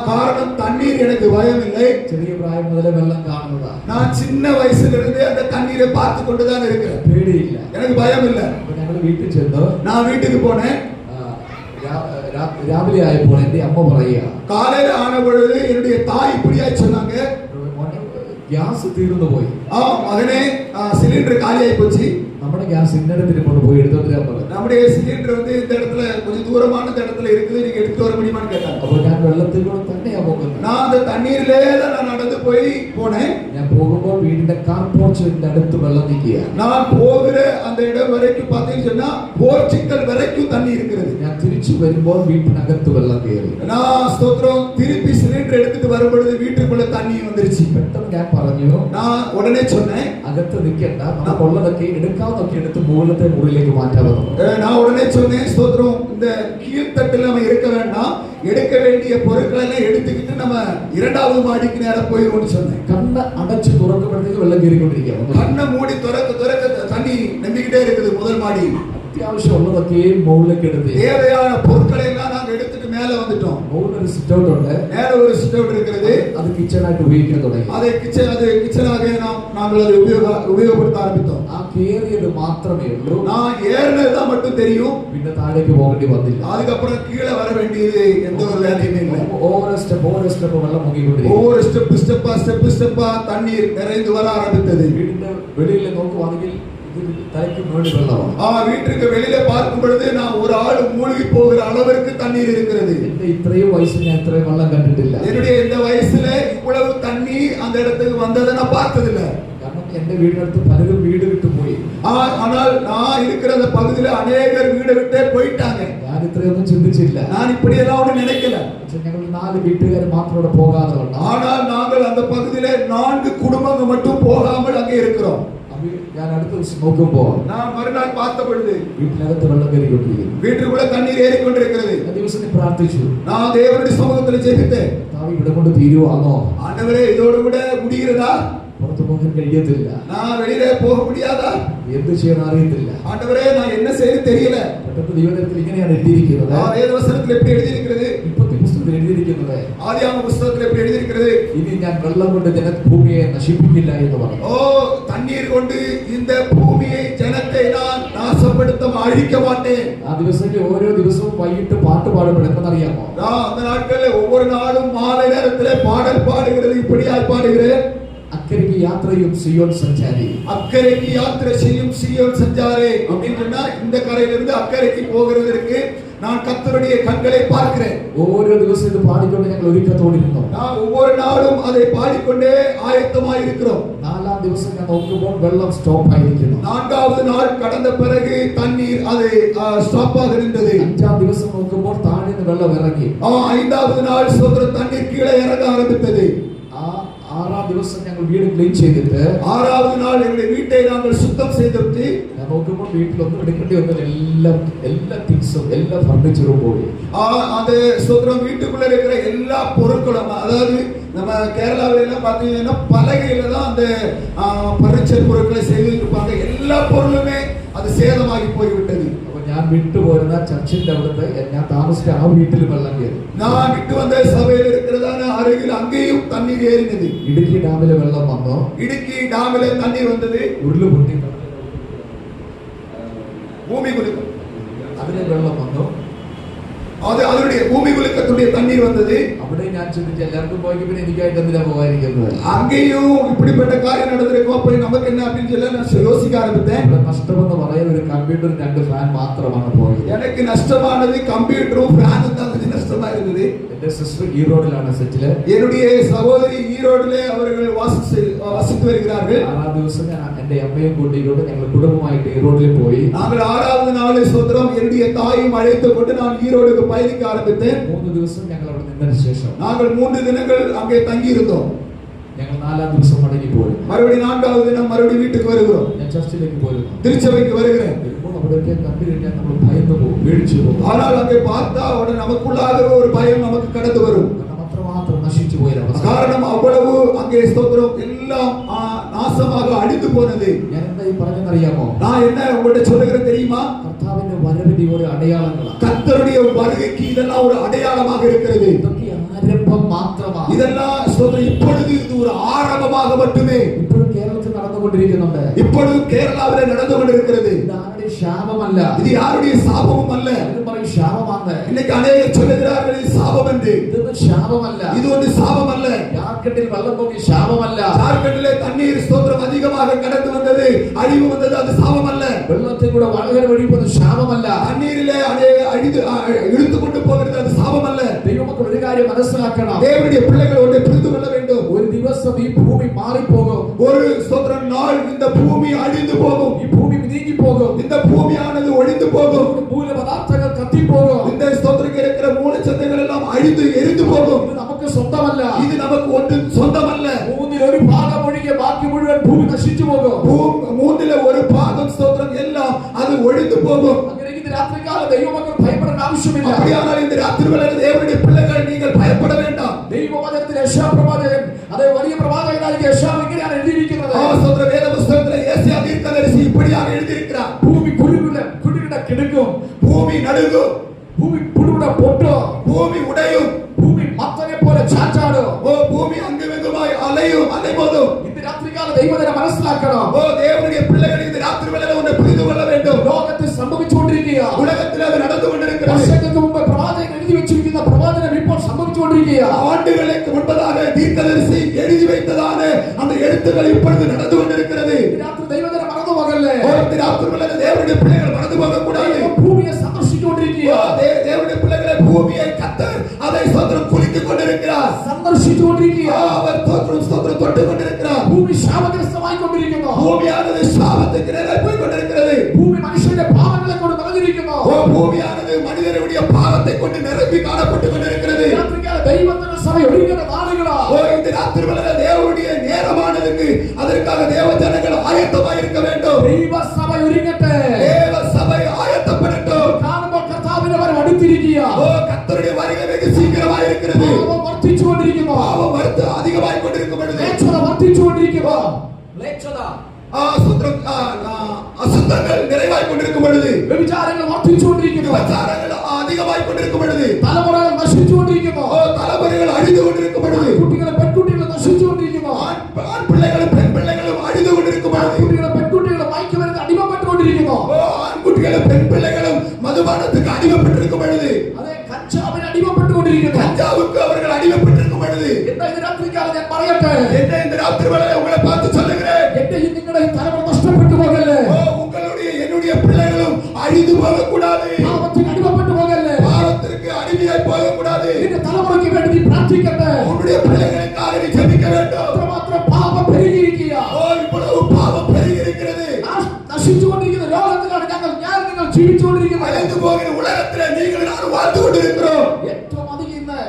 காரணம் தண்ணீர் எனக்கு பயம் இல்லை. ചെറിയ പ്രായം മുതലേ വെള്ളം കാണുന്നതാ. நான் சின்ன வயசுலிருந்தே அந்த தண்ணீரை பார்த்து கொண்டு தான் இருக்கிறேன். പേടിയില്ല, எனக்கு பயம் இல்லை. ഞങ്ങൾ വീട്ടിൽ ചെന്നു. நான் வீட்டுக்கு போனேன். രാവിലെ ആയപ്പോൾ എന്റെ അമ്മ പറയുക, காலையில ஆன பொழுது என்னுடைய தாய் இப்படியா சொன்னாங்க, ഗ്യാസ് തീർന്നു പോയി. மகனே சிலிண்டர் காலியாகி போச்சு. നമ്മുടെ ഗ്യാസ് ഇന്നടത്തിന് കൊണ്ടുപോയി എടുത്തോണ്ട് വരാൻ പറഞ്ഞു. நம்முடைய சிலிண்டர் வந்து இந்த இடத்துல கொஞ்சம் தூரமான இடத்துல இருக்குது, நீங்க எடுத்து வர முடியுமான்னு கேட்டாங்க. അപ്പോൾ ഞാൻ വെള്ളത്തിൽ കൂടെ തന്നെയാ പോകുന്നത്. நான் அந்த தண்ணீரிலே தான் நான் நடந்து போய் போனேன். ഞാൻ പോകുമ്പോൾ വീടിന്റെ കാർ പോർച്ചിന്റെ അടുത്ത് വെള്ളം നിൽക്കുക. நான் போகிற அந்த இடம் வரைக்கும் பார்த்தீங்கன்னு சொன்னா போர்ச்சுக்கல் வரைக்கும் தண்ணி இருக்கிறது. ഞാൻ തിരിച്ചു വരുമ്പോൾ വീട്ടിനകത്ത് വെള്ളം കയറി. நான் ஸ்தோத்திரம் திருப்பி சிலிண்டர் எடுத்துட்டு வரும்பொழுது வீட்டுக்குள்ள தண்ணி வந்துருச்சு. പെട്ടെന്ന് ഞാൻ പറഞ്ഞു, நான் உடனே சொன்னேன், അകത്ത് നിൽക്കണ്ട, നമുക്ക് ഉള്ളതൊക്കെ എടുക്കാവുന്നൊക്കെ എടുത്ത് മുകളിലത്തെ മുറിയിലേക്ക് മാറ്റാവുന്നു. நான் உடனே சொன்னேன், ஸ்தோத்திரம் இந்த கீழ்த்தட்டில் நம்ம இருக்க வேண்டாம், எடுக்க வேண்டிய பொருட்களை எல்லாம் எடுத்துக்கிட்டு நம்ம இரண்டாவது மாடிக்கு நேரம் போயிடுவோம்னு சொன்னேன். കണ്ണ് അടച്ചു തുറക്കുമ്പോഴത്തേക്ക് വെള്ളം കയറിക്കൊണ്ടിരിക്കുക. கண்ணை மூடி துறக்க தண்ணி நம்பிக்கிட்டே இருக்குது முதல் மாடி. അത്യാവശ്യം ഉള്ളതൊക്കെ മുകളിലേക്ക് എടുത്ത് தேவையான பொருட்களை எல்லாம் நாங்க எடுத்துட்டு மேல வந்துட்டோம். മുകളിലൊരു സിറ്റ് ഔട്ട് ഉണ്ട്, மேல ஒரு சிட் அவுட் இருக்கிறது. അത് കിച്ചണായിട്ട് ഉപയോഗിക്കാൻ തുടങ്ങി. அதை கிச்சனாக நாங்கள் அதை உபயோகப்படுத்த ஆரம்பித்தோம். ആ കയറിയത് മാത്രമേ ഉള്ളൂ, நான் ஏறினதுதான் மட்டும் தெரியும். പിന്നെ താഴേക്ക് പോകേണ്ടി വന്നില്ല. அதுக்கப்புறம் கீழே வர வேண்டியது எந்த ஒரு வேலையுமே இல்லை. ഓരോ സ്റ്റെപ്പ് വെള്ളം മുങ്ങിക്കൊണ്ടിരിക്കും. ஒவ்வொரு ஸ்டெப்பா தண்ணீர் நிறைந்து வர ஆரம்பித்தது. വീടിന്റെ വെളിയിൽ നോക്കുവാണെങ്കിൽ ഇത് തലയ്ക്ക് മുകളിൽ വെള്ളമാണ്. வீட்டுக்கு வெளியில பார்க்கும் பொழுது நான் ஒரு ஆள் மூழ்கி போகிற அளவிற்கு தண்ணீர் இருக்கிறது. എന്റെ ഇത്രയും വയസ്സിൽ ഞാൻ ഇത്രയും വെള്ളം കണ്ടിട്ടില്ല. என்னுடைய இந்த வயசுல இவ்வளவு தண்ணி அந்த இடத்துக்கு வந்ததை நான் பார்த்ததில்ல. കാരണം എന്റെ വീടിനടുത്ത് പലരും വീട് വിട്ടു പോയി. ஆனால் நான் இருக்கிற அந்த பகுதியில அநேகர் வீடு விட்டே போயிட்டாங்க. ഞാൻ ഇത്രയൊന്നും ചിന്തിച്ചില്ല. நான் இப்படியெல்லாம் ஒண்ணு நினைக்கல. ഞങ്ങൾ 4 വീട്ടുകാർ മാത്രം ഇവിടെ പോകാതെ വന്നു. ஆனால் நாங்கள் அந்த பகுதியில 4 குடும்பங்கள் மட்டும் போகாமல் அங்கே இருக்கிறோம். ഞാൻ അടുത്ത ദിവസം നോക്കുമ്പോ நான் மறுநாள் பார்த்த பொழுது വീട്ടിനകത്ത് വെള്ളം കയറിക്കൊണ്ടിരിക്കുന്നു. வீட்டுக்குள்ள தண்ணீர் ஏறிக்கொண்டிருக்கிறது. ആ ദിവസം ഞാൻ പ്രാർത്ഥിച്ചു, நான் தேவனுடைய சமூகத்தில் ஜெபித்தேன், ഇവിടെ കൊണ്ട് തീരുവാണോ? ஆண்டவரே இதோடு கூட முடிகிறதா? പുറത്തു പോകാൻ കഴിയത്തില്ല. நான் வெளியில போக முடியாதா? എന്ത് ചെയ്യാൻ അറിയത്തില്ല. ஆண்டவரே நான் என்ன செய்ய தெரியல. പെട്ടെന്ന് ദൈവത്തിൽ ഇങ്ങനെയാണ് എഴുതിയിരിക്കുന്നത്. வேதவசனத்தில் எப்படி எழுதியிருக்கிறது? ഉൽപ്പത്തി പുസ്തകത്തിൽ എഴുതിയിരിക്കുന്നത്, ஆதியாகம புத்தகத்தில் எப்படி எழுதியிருக்கிறது? ഇനി ഞാൻ വെള്ളം കൊണ്ട് ഭൂമിയെ നശിപ്പിക്കില്ല എന്ന് പറഞ്ഞു. தண்ணீர் கொண்டு இந்த பூமியை ஜனத்தை நான் நாசப்படுத்த அழிக்க மாட்டேன். ആ ദിവസത്തിൽ ഓരോ ദിവസവും വൈകിട്ട് പാട്ട് പാടുമ്പോൾ എന്തെന്നറിയാമോ? அந்த நாட்களில் ஒவ்வொரு நாளும் மாலை நேரத்திலே பாடல் பாடுகிறது. இப்படியாய் பாடுகிறேன், അക്കരയ്ക്ക് യാത്രയും സിയോൻ സഞ്ചാരി. அக்கறைக்கு யாத்திரை செய்யும் சீயோன் சஞ்சாரே அப்படின்னு சொன்னா இந்த கரையிலிருந்து அக்கறைக்கு போகிறதற்கு நான் கர்த்தருடைய கண்களை பார்க்கிறேன். ഓരോ ദിവസം ഇത് പാടിക്കൊണ്ട് ഞങ്ങൾ ഒരുക്കത്തോടിരുന്നു. நான் ஒவ்வொரு நாளும் அதை பாடிக்கொண்டே ஆயத்தமாய் இருக்கிறோம். 4ാം ദിവസം ഞാൻ നോക്കുമ്പോൾ വെള്ളം സ്റ്റോപ്പ് ആയിരിക്കുന്നു. 4வது நாள் கடந்த பிறகு தண்ணீர் அது ஸ்டாப் ஆக நின்றது. 5ാം ദിവസം നോക്കുമ്പോൾ താഴെ നിന്ന് വെള്ളം ഇറങ്ങി. 5வது நாள் சோதர தண்ணீர் கீழே இறங்க ஆரம்பித்தது. 6ാം ദിവസം ഞങ്ങൾ വീട് ക്ലീൻ ചെയ്തിട്ട് 6வது நாள் எங்களுடைய வீட்டை நாங்கள் சுத்தம் செய்துவிட்டு ഞാൻ നോക്കുമ്പോൾ വീട്ടിലൊന്നും എടുക്കേണ്ടി വന്നില്ല. എല്ലാ തിങ്സും എല്ലാ ഫർണിച്ചറും പോയി. அந்த சோதரம் வீட்டுக்குள்ள இருக்கிற எல்லா பொருட்களும், அதாவது நம்ம கேரளாவில எல்லாம் பாத்தீங்கன்னா பலகையில தான் அந்த பர்னிச்சர் பொருட்களை செய்து இருப்பாங்க. எல்லா பொருளுமே அது சேதமாகி போய்விட்டது. ഞാൻ വിട്ടുപോരുന്ന ചർച്ചിന്റെ അവിടുത്തെ ഞാൻ താമസിച്ച ആ വീട്ടിൽ വെള്ളം കയറി. நான் விட்டு வந்த சபையில் இருக்கிறதான அருகில் அங்கேயும் தண்ணீர் ஏறினது. ഇടുക്കി ഡാമിലെ വെള്ളം വന്നു. இடுக்கி டாமிலே தண்ணீர் வந்தது. ഉരുള് പൊട്ടി பூமி குலுக்கம், അതിലെ വെള്ളം വന്നു. அது அதனுடைய பூமி குலுக்கத்துடைய தண்ணீர் வந்தது. അവിടെ ഞാൻ ചിന്തിച്ചു, എല്ലാവർക്കും പോയി പിന്നെ എനിക്കായിട്ട് എന്തിനാ പോകാതിരിക്കുന്നത്? அங்கேயும் இப்படிப்பட்ட காரியம் நடந்திருக்கும், அப்ப நமக்கு என்ன அப்படின்னு சொல்லி நான் யோசிக்க ஆரம்பித்தேன். ഇവിടെ നഷ്ടമെന്ന് പറയുന്ന ഒരു കമ്പ്യൂട്ടറും 2 ഫാൻ മാത്രമാണ് പോയത്. எனக்கு நஷ்டமானது கம்ப்யூட்டரும் ஃபேனும் தான் கொஞ்சம் நஷ்டமா இருந்தது. എന്റെ സിസ്റ്റർ ഈറോഡിലാണ് സെറ്റില്. என்னுடைய சகோதரி ஈரோடிலே அவர்கள் வசித்து வருகிறார்கள். 6ാം ദിവസം ഞാൻ എന്റെ അമ്മയും കൂട്ടിക്കൊണ്ട് ഞങ്ങൾ കുടുംബമായിട്ട് ഈറോഡിൽ പോയി. நாங்கள் 6வது நாள் சோதரம் என்னுடைய தாயும் அழைத்து கொண்டு நான் ஈரோடுக்கு பயணிக்க ஆரம்பித்தேன். 3 ദിവസം ഞങ്ങൾ അവിടെ നിന്നതിന് ശേഷം நாங்கள் 3 தினங்கள் அங்கே தங்கி இருந்தோம். ഞങ്ങൾ 4ാം ദിവസം മടങ്ങി പോയി. மறுபடியும் 4வது தினம் மறுபடியும் வீட்டுக்கு வருகிறோம். ഞാൻ ചർച്ചിലേക്ക് പോയിരുന്നു. திருச்சபைக்கு வருகிறேன். അവിടെയൊക്കെ കണ്ടു കഴിഞ്ഞാൽ നമ്മൾ ഭയന്നു പോകും, പേടിച്ചു പോകും. ஆனால் அங்கே பார்த்தா உடனே நமக்குள்ளாக ஒரு பயம் நமக்கு கடந்து வரும். അത്രമാത്രം നശിച്ചു പോയ അവസ്ഥ. காரணம் அவ்வளவு அங்கே ஸ்தோத்திரம் எல்லாம் நாசமாக அழிந்து போனது. ഞാൻ എന്താ ഈ പറഞ്ഞെന്നറിയാമോ? நான் என்ன உங்கள்கிட்ட சொல்லுகிறேன் தெரியுமா? കർത്താവിന്റെ വരവിന്റെ ഒരു അടയാളങ്ങളാണ്. கர்த்தருடைய வருகைக்கு இதெல்லாம் ஒரு அடையாளமாக இருக்கிறது. ഇതൊക്കെ ആരംഭം മാത്രമാണ്. இதெல்லாம் ஸ்தோத்திரம் இப்பொழுது இது ஒரு ஆரம்பமாக மட்டுமே. ഇപ്പോഴും കേരളത്തിൽ നടന്നുകൊണ്ടിരിക്കുന്നുണ്ട്. இப்பொழுது கேரளாவிலே நடந்து கொண்டிருக்கிறது. ഇത് ആരുടെയും ശാപമല്ല. இது யாருடைய சாபமும் அல்ல. ഇത് പറയും ശാപമാണ്. இன்னைக்கு அநேகர் சொல்லுகிறார்கள் இது சாபம் என்று. ഇത് ശാപമല്ല. இது ஒரு சாபம் அல்ல. ജാർഖണ്ഡിൽ വെള്ളം പൊങ്ങി ശാപമല്ല. ஜார்க்கண்டிலே தண்ணீர் ஸ்தோத்திரம் அதிகமாக கடந்து வந்தது, அழிவு வந்தது, அது சாபம் அல்ல. വെള്ളത്തിൽ കൂടെ വളരെ ഒഴുകുന്നത് ശാപമല്ല. தண்ணீரிலே அநேக இழுத்து கொண்டு போகிறது, அது சாபம் அல்ல. ദൈവമക്കൾ ഒരു കാര്യം മനസ്സിലാക്കണം. தேவனுடைய பிள்ளைகள் ஒன்றை புரிந்து கொள்ள வேண்டும். ഒരു ദിവസം ഈ ഭൂമി മാറിപ്പോകും. ஒரு ஸ்தோத்திரம் நாள் இந்த பூமி அழிந்து போகும். ഈ ഭൂമി നീങ്ങിപ്പോകും. இந்த பூமியானது ஒழிந்து போகும். മൂലപദാർത്ഥങ്ങൾ കത്തിപ്പോകും. இந்த ஸ்தோத்திரத்தில் இருக்கிற மூலச்சத்துக்கள் எல்லாம் அழிந்து எரிந்து போகும். ഇത് നമുക്ക് സ്വന്തമല്ല. இது நமக்கு ஒன்று சொந்தமல்ல. മൂന്നിൽ ഒരു ഭാഗം ഒഴികെ ബാക്കി മുഴുവൻ ഭൂമി നശിച്ചു പോകും. மூன்றில ஒரு பாகம் ஸ்தோத்திரம் எல்லாம் அது ஒழிந்து போகும். അങ്ങനെ இந்த രാത്രികാല ദൈവമക്കൾ ഭയപ്പെടേണ്ട ആവശ്യമില്ല. அப்படியானால் இந்த ராத்திரி வேளையில் தேவனுடைய பிள்ளைகள் நீங்கள் பயப்பட வேண்டாம். ദൈവവചനത്തിൽ യെശയ്യാ പ്രവാചകൻ അതേ വലിയ പ്രവാചകനായ യെശയ്യാ ഇങ്ങനെയാണ് എഴുതിയിരിക്കുന്നത്. ஸ்தோத்திர வேத புத்தகத்திலே യെശയ്യാ தீர்க்கதரிசி இப்படியாக எழுதியிருக்கிறார். ഭൂമി കുലുകിട കിടക്കും. பூமி நடுங்கும். ഭൂമി പുടുവിട പൊട്ടും. பூமி உடையும். ഭൂമി മത്തനെ പോലെ ചാഞ്ചാടും. பூமி அங்குமிங்குமாய் அலையும், அலைமோதும். இந்த രാത്രികാല ദൈവജനം മനസ്സിലാക്കണം. தேவனுடைய பிள்ளைகள் இந்த ராத்திரி வேளையில் ஒன்றை புரிந்து கொள்ள வேண்டும். ലോകത്തിൽ സംഭവിച്ചുകൊണ്ടിരിക്കുക. உலகத்தில் அது நடந்து கொண்டிருக்கிறது. വർഷങ്ങൾക്ക് മുമ്പ് പ്രവാചകൻ എഴുതി വെച്ചിരിക്കുന്ന പ്രവാചനം ഇപ്പോൾ സംഭവിച്ചുകൊണ്ടിരിക്കുക. ஆண்டுகளுக்கு முன்பதாக தீர்க்கதரிசி எழுதி வைத்ததான அந்த எழுத்துக்கள் இப்பொழுது நடந்து கொண்டிருக்கிறது. രാത്രി ദൈവജനം മറന്നു പോകല്ലേ. இந்த ராத்திரி வேளையில் தேவனுடைய பிள்ளைகள் மறந்து போக கூடாது. ഭൂമിയെ സന്ദർശിച്ചുകൊണ്ടിരിക്കുക. தேவனுடைய பிள்ளைகளை பூமியை கர்த்தர் அதை ஸ்தோத்திரம் குளித்துக் கொண்டிருக்கிறார். സന്ദർശിച്ചുകൊണ്ടിരിക്കുക. அவர் ஸ்தோத்திரம் தொட்டு கொண்டிருக்கிறார். ഭൂമി ശാപഗ്രസ്തമായി കൊണ്ടിരിക്കുന്നു. பூமியானது சாபத்துக்கு நேராக போய் கொண்டிருக்கிறது. ഭൂമി മനുഷ്യന്റെ പാപങ്ങളെ കൊണ്ട് നിറഞ്ഞിരിക്കുന്നു. பூமியானது மனிதனுடைய பாவத்தை கொண்டு நிரம்பி காணப்பட்டு கொண்டிருக்கிறது. രാത്രികാല ദൈവത്തിന്റെ സഭ ഒരുങ്ങുന്ന നാളുകളാ. இந்த ராத்திரி வேளையில் தேவனுடைய நேரமானதுக்கு அதற்காக தேவ ஜனங்கள் ஆயத்தமாக இருக்க வேண்டும். ദൈവ സഭ ഒരുങ്ങട്ടെ. தேவ சபை ஆயத்தப்படட்டும். കാണുമ്പോൾ കർത്താവിന്റെ വരവ് അടുത്തിരിക്കുക. கர்த்தருடைய வருகை வெகு சீக்கிரமாக இருக்கிறது. പാപം വർദ്ധിച്ചുകൊണ്ടിരിക്കുന്നു. பாவம் வருது அதிகமாய் கொண்டிருக்கும் பொழுது മ്ലേച്ഛത വർദ്ധിച്ചുകൊണ്ടിരിക്കുന്നു. മ്ലേച്ഛത அசுத்தங்கள் நிறைவாய் கொண்டிருக்கும் பொழுது വ്യഭിചാരങ്ങൾ വർദ്ധിച്ചുകൊണ്ടിരിക്കുന്നു. விபச்சாரங்கள் அதிகமாய் கொண்டிருக்கும் பொழுது തലമുറകൾ നശിച്ചുകൊണ്ടിരിക്കുന്നു. தலைமுறைகள் அழிந்து கொண்டிருக்கும் பொழுது കുട്ടികളെ പെൺകുട്ടികളെ നശിച്ചുകൊണ്ടിരിക്കുന്നു. ஆண் பிள்ளைகளும் பெண் பிள்ளைகளும் அழிந்து கொண்டிருக்கும் பொழுது കുട്ടികളെ പെൺകുട്ടികളെ മയക്കുമരുന്ന് അടിമപ്പെട്ടുകൊണ്ടിരിക്കുന്നു. ஆண்குட்டிகளும் பெண் பிள்ளைகளும் மதுபானத்துக்கு அடிமைப்பட்டிருக்கும் பொழுது അതെ കഞ്ചാവിന് അടിമപ്പെട്ടുകൊണ്ടിരിക്കുന്നു. கஞ்சாவுக்கு அவர்கள் அடிமைப்பட்டிருக்கும் பொழுது എന്താ ഇത് രാത്രികാലം ഞാൻ പറയട്ടെ. என்ன இந்த ராத்திரி வேளையில் உங்களை பார்த்து சொல்லுகிறேன். എന്റെ നിങ്ങളുടെ ഈ തലമുറ നഷ്ടപ്പെട്ടു പോകല്ലേ. உங்களுடைய என்னுடைய பிள்ளைகளும் அழிந்து போகக்கூடாது. പാപത്തിന് അടിമപ്പെട്ടു പോകല്ലേ. பாவத்திற்கு அடிமையாய் போகக்கூடாது. നിന്റെ തലമുറയ്ക്ക് വേണ്ടി നീ പ്രാർത്ഥിക്കട്ടെ. உன்னுடைய பிள்ளைகளுக்காக நீ ஜெபிக்க வேண்டும். അത്രമാത്രം പാപം പെരുകിയിരിക്കുക. இவ்வளவு பாவம் பெருகி இருக்கிறது. നശിച്ചുകൊണ്ടിരിക്കുന്ന ലോകത്തിലാണ് നിങ്ങൾ ജീവിച്ചുകൊണ്ടിരിക്കുന്നത്. அழிந்து போகிற உலகத்திலே நீங்கள் நான் வாழ்ந்து கொண்டிருக்கிறோம். ഏറ്റവും അധികം ഇന്ന്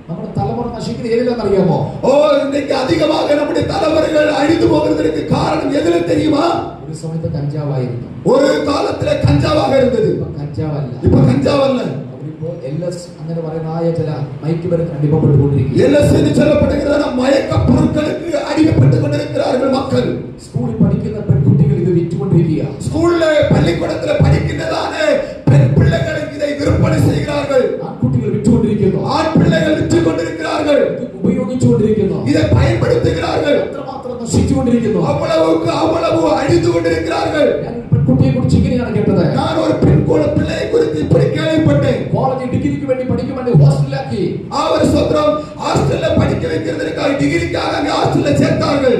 നമ്മുടെ തലമുറ നശിക്കുന്നത് ഏതിലെന്നറിയാമോ? இன்னைக்கு அதிகமாக நம்முடைய தலைவர்கள் அழிந்து போகிறதுக்கு காரணம் எதுல தெரியுமா? ഒരു സമയത്ത് കഞ്ചാവായിരുന്നു. ஒரு காலத்துல கஞ்சாவாக இருந்தது. ഇപ്പൊ കഞ്ചാവല്ല. இப்ப கஞ்சாவல்ல. അവരിപ്പോ LS അങ്ങനെ പറയുന്ന ചില മയക്കുമരുന്ന് അടിമപ്പെട്ടുകൊണ്ടിരിക്കുക. LS എന്ന് சொல்லப்படுகிறதான மயக்க பொருட்களுக்கு அடிமைப்பட்டு கொண்டிருக்கிறார்கள் மக்கள். സ്കൂളിൽ പഠിക്കുന്ന പെൺകുട്ടികൾ ഇത് വിറ്റുകൊണ്ടിരിക്കുക. ஸ்கூல்ல பள்ளிக்கூடத்துல படிக்கின்றதான பெண் பிள்ளைகள் இதை விற்பனை செய்கிறார்கள். ആൺകുട്ടികൾ വിറ്റുകൊണ്ടിരിക്കുന്നു. ஆண் பிள்ளைகள் விற்று கொண்டிருக்கிறார்கள். ഉപയോഗിച്ചുകൊണ്ടിരിക്കുന്നു. இதை பயன்படுத்துகிறார்கள். അത്രമാത്രം നശിച്ചുകൊണ്ടിരിക്കുന്നു. அவ்வளவுக்கு அவ்வளவு அழிந்து கொண்டிருக்கிறார்கள். ഞാൻ പെൺകുട്ടിയെ കുറിച്ച് ഇങ്ങനെയാണ് കേട്ടത്. நான் ஒரு பெண் பிள்ளையை குறித்து இப்படி கேள்விப்பட்டேன். കോളേജ് ഡിഗ്രിക്ക് വേണ്ടി പഠിക്കാൻ വേണ്ടി ഹോസ്റ്റലിലാക്കി. அவர் சொந்தம் ஹாஸ்டல்ல படிக்க வைக்கிறதுக்காக டிகிரிக்காக அங்க ஹாஸ்டல்ல சேர்த்தார்கள்.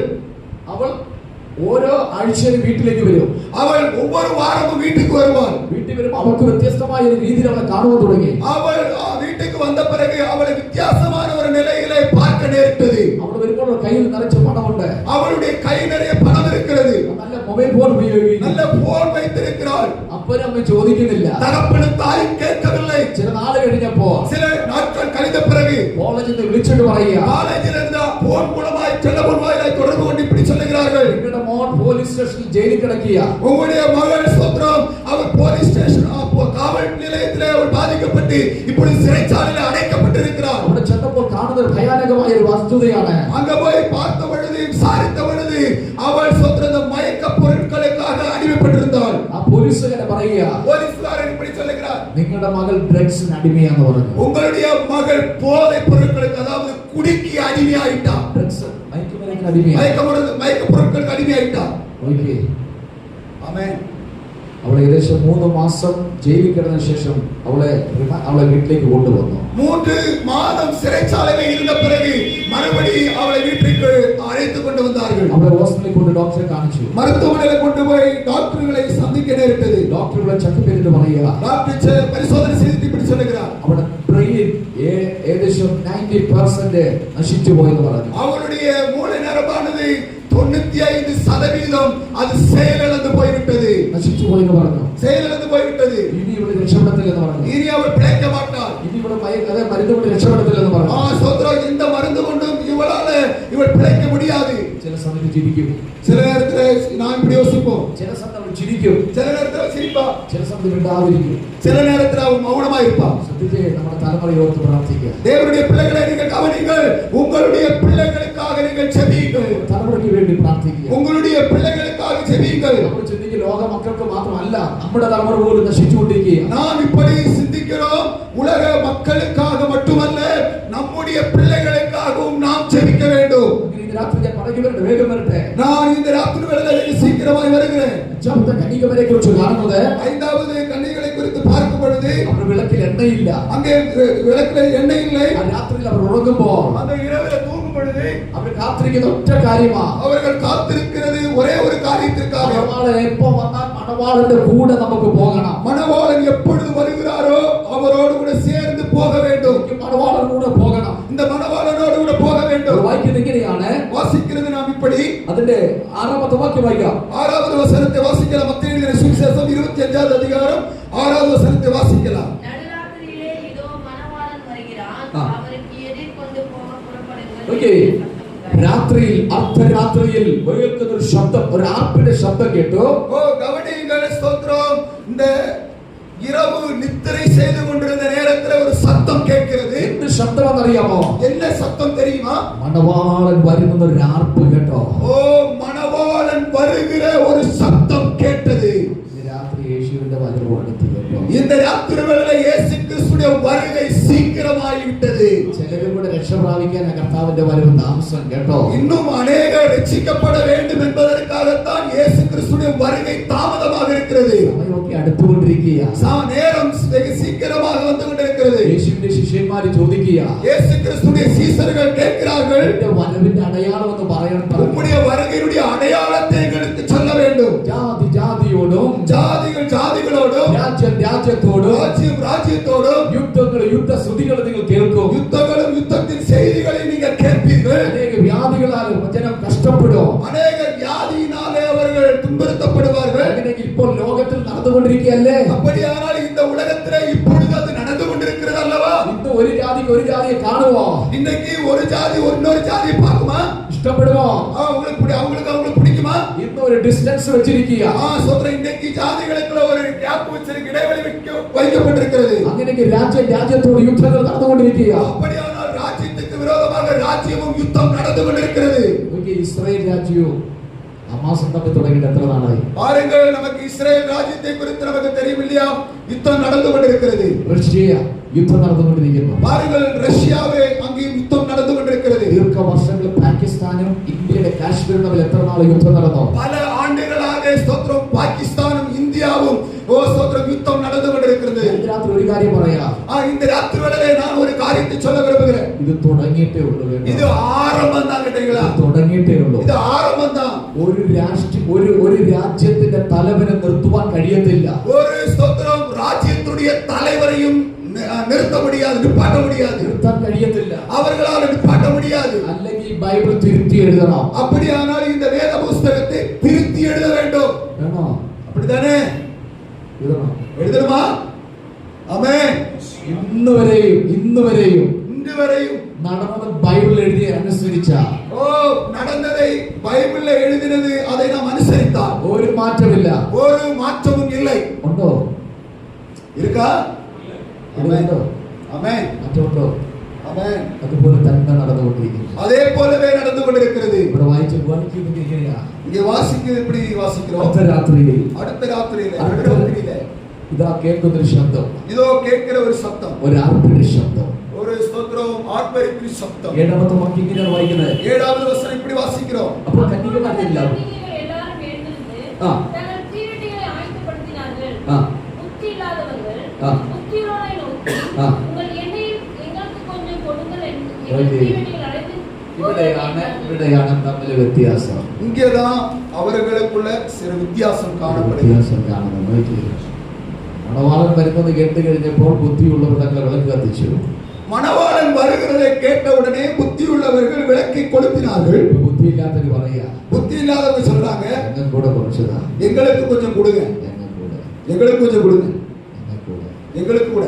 അവൾ ഓരോ ആഴ്ചയിലും വീട്ടിലേക്ക് വരും. அவள் ஒவ்வொரு வாரமும் வீட்டுக்கு வருவாள். വീട്ടിൽ വരുമ്പോൾ അവൾക്ക് വ്യത്യസ്തമായ ഒരു രീതിയിൽ അവളെ കാണുവാൻ തുടങ്ങി. அவள் வீட்டுக்கு வந்த பிறகு அவளை வித்தியாசமான ஒரு நிலையிலே பார்க்க நேரிட்டது. അവൾ വരുമ്പോൾ കയ്യിൽ നിറച്ച പണമുണ്ട്. அவளுடைய கை நிறைய பணம் இருக்கிறது. നല്ല മൊബൈൽ ഫോൺ ഉപയോഗിക്കുന്നു. நல்ல போன் வைத்திருக்கிறாள். അപ്പനും അമ്മയും ചോദിക്കുന്നില്ല. தகப்பனும் தாயும் கேட்கவில்லை. ചില നാള് കഴിഞ്ഞപ്പോ சில நாட்கள் கழிந்த பிறகு കോളേജിൽ നിന്ന് വിളിച്ചിട്ട് പറയുക, காலேஜில் இருந்த போன் மூலமாய் டெலிபோன் வாயிலாய் தொடர்பு கொண்டு இப்படி சொல்லுகிறார்கள், നിങ്ങളുടെ മോൻ പോലീസ് സ്റ്റേഷനിൽ ജയിലിൽ കിടക്കുക. உங்களுடைய மகள் சொந்தம் அவர் போலீஸ் ஸ்டேஷன் காவல் நிலையத்திலே அவள் பாதிக்கப்பட்டு இப்படி சிறைச்சாலையில் அடைக்கப்பட்டிருக்கிறார். അവിടെ ചെന്നപ്പോൾ കാണുന്നത് ഭയാനകമായ ഒരു വസ്തുതയാണ്. அங்க போய் பார்த்த பொழுது விசாரித்த பொழுது அவள் சொந்த மயக்க பொருட்களுக்காக அடிமைப்பட்டிருந்தாள். ആ പോലീസുകാരെ പറയുക, போலீஸ்காரர் നിങ്ങളുടെ മകൾ ഡ്രഗ്സിന് അടിമയാന്ന് പറഞ്ഞു. உங்களுடைய மகள் போதைப் பொருட்களுக்கு அதாவது குடிக்கு அடிமையாயிட்டா. ഡ്രഗ്സ് മയക്കുമരുന്നിന് അടിമയാ. மயக்க பொருட்களுக்கு அடிமையாயிட்டா. ഓക്കേ. ஆமென். അവളെ ഏകദേശം 3 മാസം ജയിലിൽ കിടന്ന ശേഷം അവളെ വീട്ടിലേക്ക് കൊണ്ടുവന്നു. 3 மாதம் சிறைச்சாலையில் இருந்த பிறகு மறுபடி அவளை வீட்டுக்கு அழைத்து கொண்டு வந்தார்கள். അവളെ ഹോസ്പിറ്റലിൽ കൊണ്ട് ഡോക്ടറെ കാണിച്ചു. மருத்துவமனையில் கொண்டு போய் டாக்டர்களை சந்திக்க நேரிட்டது. ഡോക്ടറുടെ ചെക്ക് ചെയ്തിട്ട് പറയുക, டாக்டர் பரிசோதனை செய்து இப்படி சொல்லுகிறார், അവളുടെ ബ്രെയിൻ ഏകദേശം 90% നശിച്ചു പോയെന്ന് പറഞ്ഞു. அவளுடைய மூளை நரம்பானது 95% அது செயலிழந்து போய்விட்டது. നശിച്ചു പോയെന്ന് പറഞ്ഞു. செயலிழந்து போய்விட்டது. ഇനി ഇവിടെ രക്ഷപ്പെടത്തില്ലെന്ന് പറഞ്ഞു. இனி அவள் பிழைக்க மாட்டாள். ഇനി ഇവിടെ മരുന്ന് കൊണ്ട് രക്ഷപ്പെടത്തില്ലെന്ന് പറഞ്ഞു. சோத்ரம், இந்த மருந்து கொண்டும் இவள் பிழைக்க முடியாது. ചില സമയത്ത് ചിരിക്കും, சில நேரத்தில் நான் இப்படி யோசிப்போம். ചില സമയത്ത് അവൾ ചിരിക്കും, சில நேரத்தில் சிரிப்பா, ചില സമയത്ത് മിണ്ടാതിരിക്കും. சில நேரத்தில் அவள் மௌனமா இருப்பா. ശ്രദ്ധിച്ച് നമ്മുടെ തലമുറയെ ഓർത്ത് പ്രാർത്ഥിക്കുക. தேவனுடைய பிள்ளைகளை நீங்கள் கவனிங்கள். உங்களுடைய பிள்ளைகளுக்காக நீங்கள் ஜெபியுங்கள். തലമുറയ്ക്ക് വേണ്ടി പ്രാർത്ഥിക്കുക. உங்களுடைய பிள்ளைகளுக்காக ஜெபியுங்கள். നമ്മൾ ചിന്തിക്കുക ലോക മക്കൾക്ക് മാത്രമല്ല, നമ്മുടെ തലമുറ പോലും നശിച്ചുകൊണ്ടിരിക്കുക. நாம் இப்படி சிந்திக்கிறோம். உலக மக்களுக்காக மட்டுமல்ல, நம்முடைய பிள்ளைகளுக்காகவும் நாம் ஜெபிக்க வேண்டும். இந்த ராத்திரி ഞാൻ മടങ്ങി വരട്ടെ, വേഗം വരട്ടെ. நான் இந்த ராத்திரி வேளையில் சீக்கிரமாய் வருகிறேன். അഞ്ചാമത്തെ കന്യകവരെ കുറിച്ച് കാണുന്നത്, 5வது கன்னிகளை குறித்து பார்க்கும் பொழுது അവർ വിളക്കിൽ എണ്ണയില്ല. அங்கே விளக்கில் எண்ணெய் இல்லை. ആ രാത്രിയിൽ അവർ ഉറങ്ങുമ്പോൾ அந்த இரவில் தூங்கும் பொழுது അവർ കാത്തിരിക്കുന്ന ഒറ്റ കാര്യമാ. அவர்கள் காத்திருக்கிறது ஒரே ஒரு காரியத்திற்காக. മണവാളൻ എപ്പോ വന്നാൽ മണവാളന്റെ കൂടെ നമുക്ക് പോകണം. மணவாளன் எப்பொழுது வருகிறாரோ அவரோடு கூட சேர்ந்து போக வேண்டும். മണവാളൻ കൂടെ പോകണം. இந்த மணவாளனோடு கூட போக வேண்டும். വായിക്കുന്നത് ഇങ്ങനെയാണ്, வாசிக்கிறது நாம் இப்படி. അതിന്റെ 6ാമത്തെ വാക്യം വായിക്കാം. 6வது வசனத்தை வாசிக்கலாம். மத்தேயு எழுதின சுவிசேஷம் 25வது அதிகாரம் 6வது வசனத்தை வாசிக்கலாம். நடுராத்திரியிலே இதோ மணவாளன் வருகிறான், அவருக்கு எதிர்கொண்டு போக புறப்படுங்கள். ഓക്കേ. രാത്രിയിൽ അർദ്ധരാത്രിയിൽ കേൾക്കുന്ന ഒരു ശബ്ദം, ഒരു ആർപ്പിന്റെ ശബ്ദം കേട്ടു. ஓ கவனியுங்கள், ஸ்தோத்திரம். இந்த இரவு நித்திரை செய்து கொண்டிருந்த நேரத்தில் ஒரு சத்தம் கேட்கிறது. എന്ത് ശബ്ദമാണെന്നറിയാമോ? என்ன சத்தம் தெரியுமா? മണവാളൻ വരുന്ന ഒരു ആർപ്പ് കേട്ടോ. ஓ மணவாளன் வருகிற ஒரு சத்தம் கேட்டது. രാത്രി യേശുവിന്റെ വരവ് അടുത്ത് കേട്ടോ. இந்த ராத்திரி வேளையில் இயேசு கிறிஸ்துவின் வருகை சீக்கிரமாகி விட்டது. ചിലരും കൂടെ രക്ഷ പ്രാപിക്കാൻ കർത്താവിന്റെ വരവ് താമസം കേട്ടോ. இன்னும் அநேகர் ரட்சிக்கப்பட வேண்டும் என்பதற்காகத்தான் இயேசு கிறிஸ்துவின் வருகை தாமதமாக இருக்கிறது. സമയമൊക്കെ അടുത്തുകൊണ്ടിരിക്കുക. நேரம் வெகு சீக்கிரமாக வந்து கொண்டிருக்கிறது. യേശുവിന്റെ ശിഷ്യന്മാര് ചോദിക്കുക, இயேசு கிறிஸ்துவின் சீஷர்கள் கேட்கிறார்கள், എന്റെ വരവിന്റെ അടയാളം എന്ന് പറയണം. உம்முடைய வருகையுடைய அடையாளத்தை எங்களுக்கு சொல்ல வேண்டும். ജാതി ജാതിയോടും ஜாதிகள் ஜாதிகளோடும் രാജ്യം രാജ്യത്തോടും ராஜ்யம் ராஜ்யத்தோடும் യുദ്ധങ്ങൾ യുദ്ധശ്രുതികൾ നിങ്ങൾ കേൾക്കും. யுத்தங்களும் யுத்தத்தின் செய்திகளை நீங்கள் கேட்பீர்கள். അനേക വ്യാധികളാൽ ജനം കഷ്ടപ്പെടും. அநேக வியாதியினாலே அவர்கள் துன்புறுத்தப்படுவார்கள். അങ്ങനെയെങ്കിൽ ഇപ്പോൾ ലോകത്തിൽ നടന്നുകൊണ്ടിരിക്കുകയല്ലേ? அப்படியானால் இந்த உலகத்திலே இப்பொழுது அது நடந்து கொண்டிருக்கிறது அல்லவா? ഇന്ന് ഒരു ജാതിക്ക് ഒരു ജാതിയെ കാണുമോ? இன்னைக்கு ஒரு ஜாதி இன்னொரு ஜாதியை பார்க்குமா? ഇഷ്ടപ്പെടുമോ? அவங்களுக்கு பிடிக்குமா? ഇന്ന് ഒരു ഡിസ്റ്റൻസ് വെച്ചിരിക്കുക. சோதரன், இன்னைக்கு ஜாதிகளுக்குள்ள ஒரு கேப் வச்சிருக்கு, இடைவெளி வைக்கப்பட்டிருக்கிறது. അങ്ങനെയെങ്കിൽ രാജ്യത്തോട് യുദ്ധങ്ങൾ നടന്നുകൊണ്ടിരിക്കുക. அப்படியானால் ராஜ்யத்துக்கு விரோதமாக ராஜ்யமும் யுத்தம் நடந்து கொண்டிருக்கிறது. ഇസ്രായേൽ രാജ്യവും ഹമാസും തമ്മിൽ തുടങ്ങിയിട്ട് എത്ര നാളായി? பாருங்கள், நமக்கு இஸ்ரேல் ராஜ்யத்தை குறித்து நமக்கு தெரியும் இல்லையா? யுத்தம் நடந்து கொண்டிருக்கிறது. റഷ്യ യുദ്ധം നടന്നുകൊണ്ടിരിക്കുന്നു. பாருங்கள், ரஷ்யாவே அங்கேயும் யுத்தம் நடந்து கொண்டிருக்கிறது. ദീർഘവർഷങ്ങൾ പാകിസ്ഥാനും ഇന്ത്യയുടെ കാശ്മീരും തമ്മിൽ എത്ര നാൾ യുദ്ധം നടന്നു? பல ஆண்டுகளாக ஸ்தோத்திரம் பாகிஸ்தானும் இந்தியாவும் ஸ்தோத்திரம் யுத்தம் நடந்து கொண்டிருக்கிறது. രാത്രി ഒരു കാര്യം പറയാം. இந்த ராத்திரி வேளையிலே நான் ஒரு காரியத்தை சொல்ல விரும்புகிறேன். ഇത് തുടങ്ങിയിട്ടേ ഉള്ളൂ. இது ஆரம்பம் தான் கேட்டீங்களா? തുടങ്ങിയിട്ടേ ഉള്ളൂ. இது ஆரம்பம் தான். ഒരു രാജ്യത്തിന്റെ തലവനെ നിർത്തുവാൻ കഴിയത്തില്ല. ஒரு ஸ்தோத்திரம் ராஜ்யத்துடைய தலைவரையும் நிறுத்த முடியாது, நிப்பாட்ட முடியாது, നിർത്താൻ കഴിയത്തില്ല. அவர்களால் நிப்பாட்ட முடியாது. അല്ലെങ്കിൽ ബൈബിൾ തിരുത്തി എഴുതണം. அப்படியானால் இந்த வேத புஸ்தகத்தை திருத்தி எழுத வேண்டும். വേണോ? அப்படிதானே? എഴുതണം. எழுதணுமா? ஆமென். ഇന്ന് വരെയും இன்று வரையும் നടന്നത് ബൈബിൾ എഴുതിയ അനുസരിച്ച நடந்ததை பைபிள்ல எழுதினது அதை நாம் அனுசரித்தால் ഒരു മാറ്റമില്ല. ஒரு மாற்றமும் இல்லை. ഉണ്ടോ? இருக்கா? ആമേൻ. ஆமென். മാറ്റമുണ്ടോ? ஆமென். അതുപോലെ തന്നെ നടന്നുകൊണ്ടിരിക്കുന്നു. அதே போலவே நடந்து கொண்டிருக்கிறது. ഇവിടെ വായിക്കുന്നത് ഇങ്ങനെയാ. இங்கே வாசிக்கிறது இப்படி வாசிக்கிறோம். അടുത്ത രാത്രിയിൽ அடுத்த ராத்திரியில ഇതാ കേൾക്കുന്നൊരു ശബ്ദം, இதோ கேட்கிற ஒரு சத்தம், ഒരു ആർപ്പിന്റെ ശബ്ദം. ஒரு ஸ்தோத்திரம், ஆர்ப்பரிப்பின் சத்தம். 7ാമത്തെ വാക്യം ഇങ്ങനെയാണ് വായിക്കുന്നത്. 7வது வசனம் இப்படி வாசிக்கிறோம். അപ്പോൾ കന്യകമാരെല്ലാം எல்லாரும் எழுந்திருந்து ஆ. தங்கள் தீவெட்டிகளை ஆயத்தப்படுத்தினார்கள். ആ புத்தி இல்லாதவர்கள் ஆ. புத்தியுள்ளவரை நோக்கி, ஆ. உங்கள் எண்ணெயில் எங்களுக்கு கொஞ்சம் கொடுங்கள் என்று ஓகே. தீவெட்டிகள் அழைத்து ഇവിടെയാണ് തമ്മിൽ വ്യത്യാസം. இங்கேதான் அவர்களுக்குள்ள சிறு வித்தியாசம் காணப்படுகிறது. വ്യത്യാസം കാണുന്നത്. നോക്കി. മണവാളൻ വരുന്നത് കേട്ട് കഴിഞ്ഞപ്പോൾ ബുദ്ധിയുള്ളവർ തങ്ങളെ വിളക്ക് കത്തിച്ചു. மணவாளன் வருகிறதை கேட்டவுடனே புத்தியுள்ளவர்கள் விளக்கை கொளுத்தினார்கள். ബുദ്ധിയില്ലാത്തവർ പറയാ, புத்தி இல்லாதவங்க சொல்றாங்க, ഞങ്ങൾ കൂടെ കുറച്ചതാ, எங்களுக்கு கொஞ்சம் கொடுங்க, ഞങ്ങൾ കൂടെ, எங்களுக்கு கொஞ்சம் கொடுங்க, ഞങ്ങൾ കൂടെ. எங்களுக்கு கூட.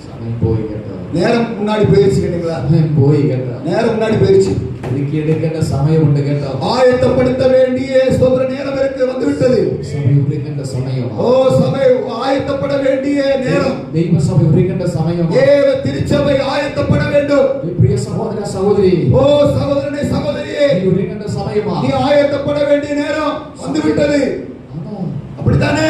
സമയം പോയി കേട്ടോ, நேரம் முன்னாடி போயிருச்சு கேட்டீங்களா? സമയം പോയി കേട്ടോ. நேரம் முன்னாடி போயிருச்சு. ഒരുക്കി എടുക്കേണ്ട സമയമുണ്ട് കേട്ടോ. ஆயத்தப்படுத்த வேண்டிய ஸ்தோத்திர நேரம் இருக்கு, வந்து விட்டது. സമയം ഒരുക്കേണ്ട സമയമാണ്. ஓ சபை ஆயத்தப்பட வேண்டிய நேரம். ദൈവസഭ ഒരുക്കേണ്ട സമയമാണ്. தேவ திருச்சபை ஆயத்தப்பட வேண்டும். പ്രിയ സഹോദര സഹോദരി, ஓ சகோதரனே சகோதரியே, നീ ഒരുക്കേണ്ട സമയമാണ്. நீ ஆயத்தப்பட வேண்டிய நேரம் வந்து விட்டது. ആണോ? அப்படித்தானே?